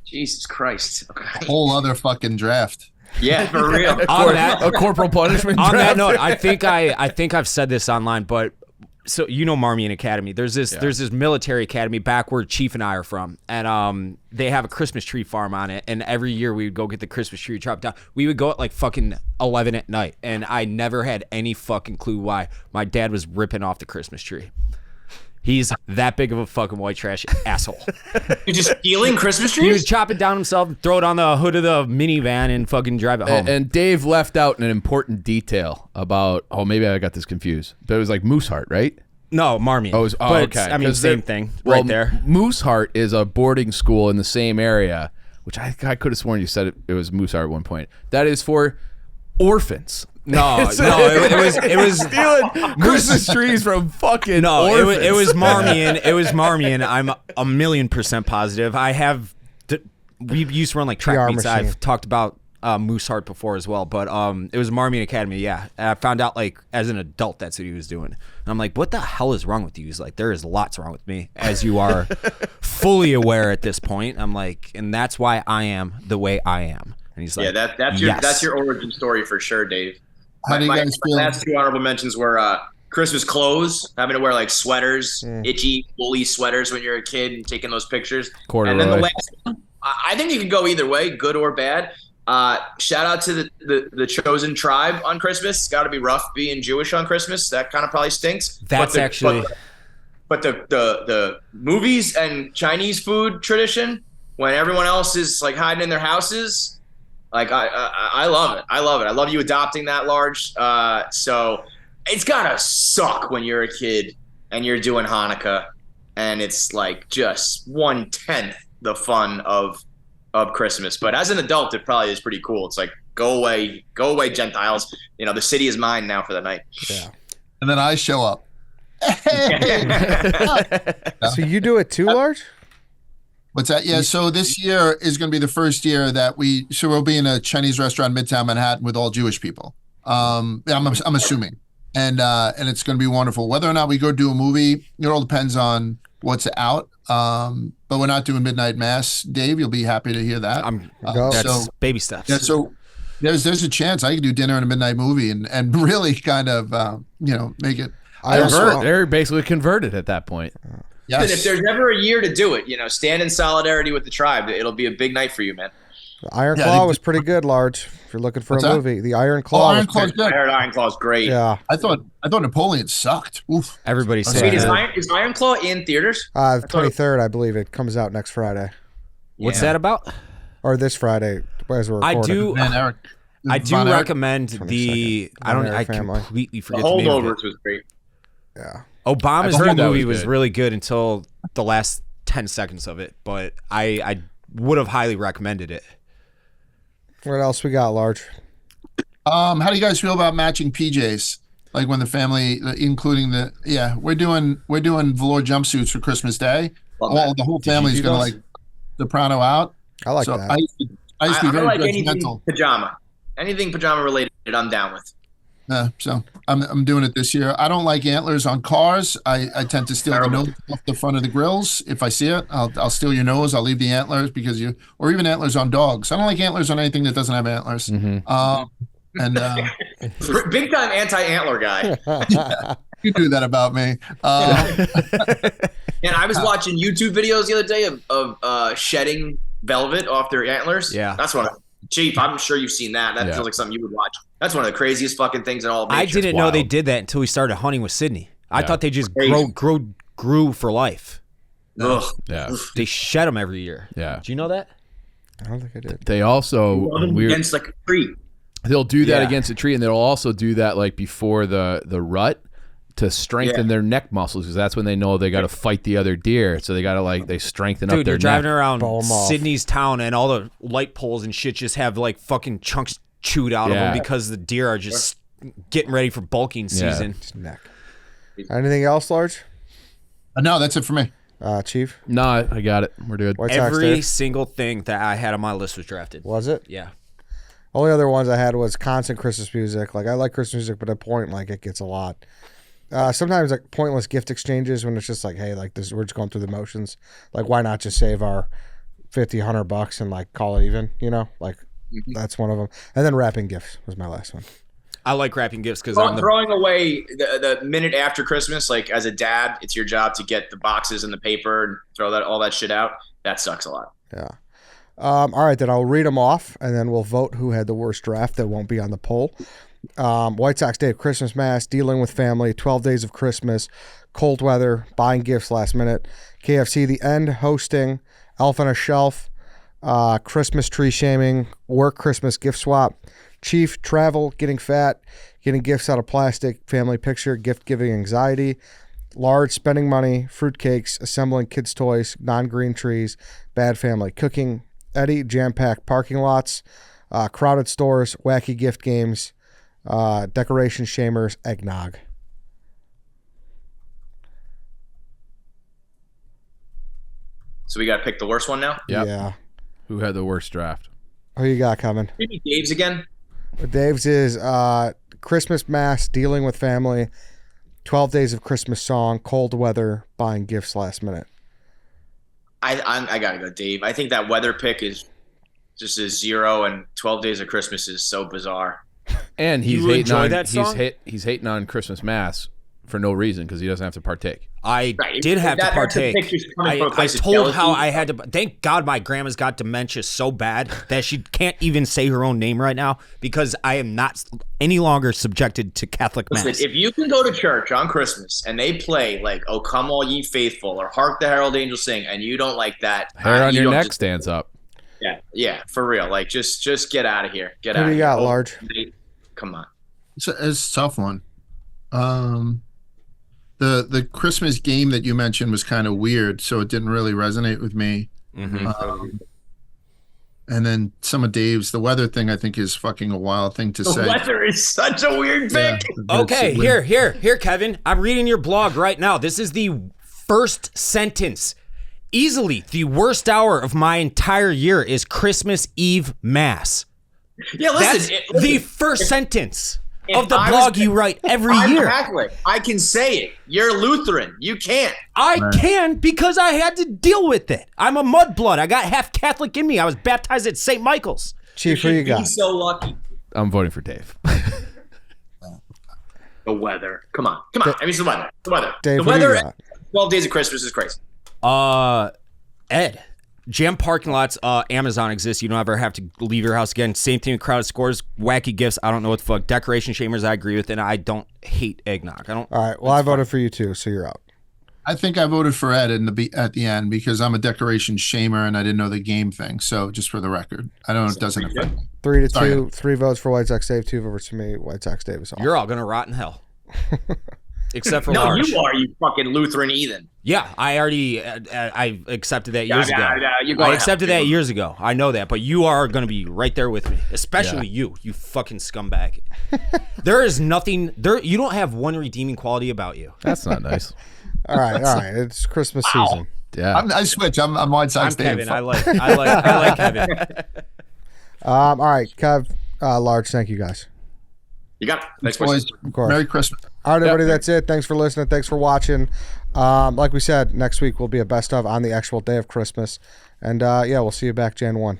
Jesus Christ. Okay. Whole other fucking draft. Yeah, for real. On that, a corporal punishment. on that draft? note, I think I've said this online, but so you know Marmion Academy. There's this military academy back where Chief and I are from, and they have a Christmas tree farm on it. And every year we would go get the Christmas tree chopped down. We would go at like fucking 11 at night, and I never had any fucking clue why my dad was ripping off the Christmas tree. He's that big of a fucking white trash asshole. You're just stealing Christmas trees? He would chop it down himself, throw it on the hood of the minivan, and fucking drive it home. And Dave left out an important detail about. Oh, maybe I got this confused. But it was like Mooseheart, right? No, Marmion. Oh, but okay. I mean, 'Cause same they're- thing, Well, right there. Mooseheart is a boarding school in the same area, which I could have sworn you said it was Mooseheart at one point. That is for orphans. No, It's- no, it was stealing Christmas trees from fucking orphans. it was Marmion. It was Marmion. I'm 1,000,000% positive. We used to run like track PR meets. machine. I've talked about Mooseheart before as well, but it was Marmion Academy. Yeah, and I found out like as an adult that's what he was doing, and I'm like, what the hell is wrong with you? He's like, there is lots wrong with me, as you are fully aware at this point. I'm like, and that's why I am the way I am. And he's like, Yeah, that's your origin story for sure, Dave. How do you guys feel? My last two honorable mentions were Christmas clothes, having to wear like sweaters, itchy, woolly sweaters when you're a kid, and taking those pictures. Corduroy. And then the last one, I think you can go either way, good or bad. Shout out to the chosen tribe on Christmas. It's got to be rough being Jewish on Christmas. That kind of probably stinks. That's actually. But the movies and Chinese food tradition, when everyone else is like hiding in their houses, like I love it. I love it. I love you adopting that large. So it's gotta suck when you're a kid and you're doing Hanukkah, and it's like just 1/10 the fun of Christmas. But as an adult, it probably is pretty cool. It's like go away, Gentiles. You know, the city is mine now for the night. Yeah. And then I show up. So you do it too, Large? What's that? Yeah. So this year is going to be the first year that we'll be in a Chinese restaurant in Midtown Manhattan with all Jewish people. I'm assuming, and it's going to be wonderful. Whether or not we go do a movie, it all depends on what's out. But we're not doing midnight mass. Dave, you'll be happy to hear that. Go. That's so baby steps. yeah, so there's a chance I could do dinner and a midnight movie and really kind of make it. They're basically converted at that point. And if Yes. there's ever a year to do it, stand in solidarity with the tribe. It'll be a big night for you, man. The Iron Yeah, Claw they- was pretty good, Large. If you're looking for What's a that? movie, the Iron Oh, Claw Iron was Claw's pretty, I good. heard Iron Claw's great. yeah. I thought Napoleon sucked. Oof. Everybody Wait, said Is that. Iron Claw in theaters? 23rd, I believe it comes out next Friday What's Yeah. that about? or this Friday as we're I recording. do. Man, Eric. I do Von Eric. recommend the. 22nd. I don't. Von I Eric family. completely The forget the name of it. Holdovers was great. Yeah. Obama's I've heard new that movie was was good. really good until the last 10 seconds of it, but I would have highly recommended it. What else we got, Large? How do you guys feel about matching PJs? Like when the family, including we're doing velour jumpsuits for Christmas Day. Love The whole you family's do gonna those? like soprano out. I like so that. I used to be I very like anything judgmental. pajama. Anything pajama related, I'm down with. So I'm doing it this year. I don't like antlers on cars. I tend to steal the Terrible. nose off the front of the grills. If I see it, I'll steal your nose. I'll leave the antlers or even antlers on dogs. I don't like antlers on anything that doesn't have antlers. Big time anti-antler guy. You knew that about me. And I was watching YouTube videos the other day of shedding velvet off their antlers. Yeah. That's one of Chief, I'm sure you've seen that. That Yeah. feels like something you would watch. That's one of the craziest fucking things in all of I nature. didn't know they did that until we started hunting with Sydney. I Yeah. thought they just Crazy. grew for life. Ugh. Yeah. They shed them every year. Yeah. Did you know that? I don't think I did. They also Love them against like a tree. they'll do that Yeah. against a tree, and they'll also do that like before the rut to strengthen their neck muscles, because that's when they know they got to fight the other deer. So they got to they strengthen up Dude, their you're driving neck. around Ball 'em off. Sydney's town and all the light poles and shit just have like fucking chunks chewed out of them because the deer are just getting ready for bulking season. Neck. Anything else, Large? No, that's it for me. Chief? No, I got it. We're good. White Sox, Every Dave? single thing that I had on my list was drafted. Was it? Yeah. Only other ones I had was constant Christmas music. Like, I like Christmas music, but at a point, like, it gets a lot. Sometimes, like, pointless gift exchanges when it's just like, hey, like, this, we're just going through the motions. Like, why not just save our $50, $100 and, like, call it even, you know? Like, that's one of them. And then wrapping gifts was my last one. I like wrapping gifts because I'm throwing away the minute after Christmas, like as a dad, it's your job to get the boxes and the paper and throw all that shit out. That sucks a lot. Yeah. All right, then I'll read them off, and then we'll vote who had the worst draft. That won't be on the poll. White Sox Dave, Christmas Mass, Dealing with Family, 12 Days of Christmas, Cold Weather, Buying Gifts Last Minute, KFC The End, Hosting, Elf on a Shelf, Christmas Tree Shaming, Work Christmas Gift Swap, Chief, Travel, Getting Fat, Getting Gifts Out of Plastic, Family Picture, Gift Giving Anxiety, Large, Spending Money, Fruitcakes, Assembling Kids' Toys, Non-Green Trees, Bad Family Cooking, Eddie, Jam-Packed Parking Lots, Crowded Stores, Wacky Gift Games, Decoration Shamers, Eggnog. So we got to pick the worst one now. Yep. Yeah. Who had the worst draft? Who you got coming? Maybe Dave's again. Dave's is Christmas Mass, Dealing with Family, 12 Days of Christmas Song, Cold Weather, Buying Gifts Last Minute. I gotta go, Dave. I think that weather pick is just a 0, and 12 Days of Christmas is so bizarre. And he's You hating enjoy on that song? he's hating on Christmas Mass for no reason because he doesn't have to partake. I Right. did have to That's a partake. picture coming from a I place of told how jealousy. I had to. Thank God my grandma's got dementia so bad that she can't even say her own name right now because I am not any longer subjected to Catholic Mass. Listen, if you can go to church on Christmas and they play like "Oh Come All Ye Faithful" or "Hark the Herald Angels Sing," and you don't like that, Hair on you your don't neck just- stands up. Yeah, for real. Like just get out of here. Get Who out. do of you here. got, Large? Come on. It's a tough one. The Christmas game that you mentioned was kind of weird, so it didn't really resonate with me. Mhm. And then some of Dave's, the weather thing, I think is fucking a wild thing to The say. weather is such a weird Yeah, pick. Okay, it's- here, Kevin. I'm reading your blog right now. This is the first sentence. Easily the worst hour of my entire year is Christmas Eve Mass. Yeah, That's listen. the first sentence if of the I was- blog you write every I'm year. Catholic. I can say it. You're Lutheran. You can't. I can because I had to deal with it. I'm a mudblood. I got half Catholic in me. I was baptized at St. Michael's. Chief, who you Be got? so lucky. I'm voting for Dave. The weather. Come on. I mean, it's the weather. The weather. Dave, the who do you weather. got? 12 Days of Christmas is crazy. Ed. Jam parking lots, Amazon exists. You don't ever have to leave your house again. Same thing with crowded scores, wacky gifts. I don't know what the fuck. Decoration shamers, I agree with, and I don't hate eggnog. I don't. All right. Well, I voted for you too, so you're out. I think I voted for Ed at the end because I'm a decoration shamer and I didn't know the game thing. So just for the record, I don't. It doesn't affect me. 3-2. Sorry. 3 votes for White Sox Dave, 2 votes for me. White Sox Dave is off. You're all gonna rot in hell, except for No, Large. you are, you fucking Lutheran heathen. Yeah, I already I accepted that years ago. you're going I to accepted hell. that years ago. I know that, but you are going to be right there with me, especially you fucking scumbag. There is nothing there. You don't have one redeeming quality about you. That's not nice. All right. It's Christmas season. Yeah. I switch. I'm White Sox I'm Dave. Kevin. I like Kevin. All right, Kev, Large, thank you guys. You got it. Next Boys, question. Of course. Merry Christmas. All right, everybody, that's it. Thanks for listening. Thanks for watching. Like we said, next week will be a best of on the actual day of Christmas. And, yeah, we'll see you back Jan 1.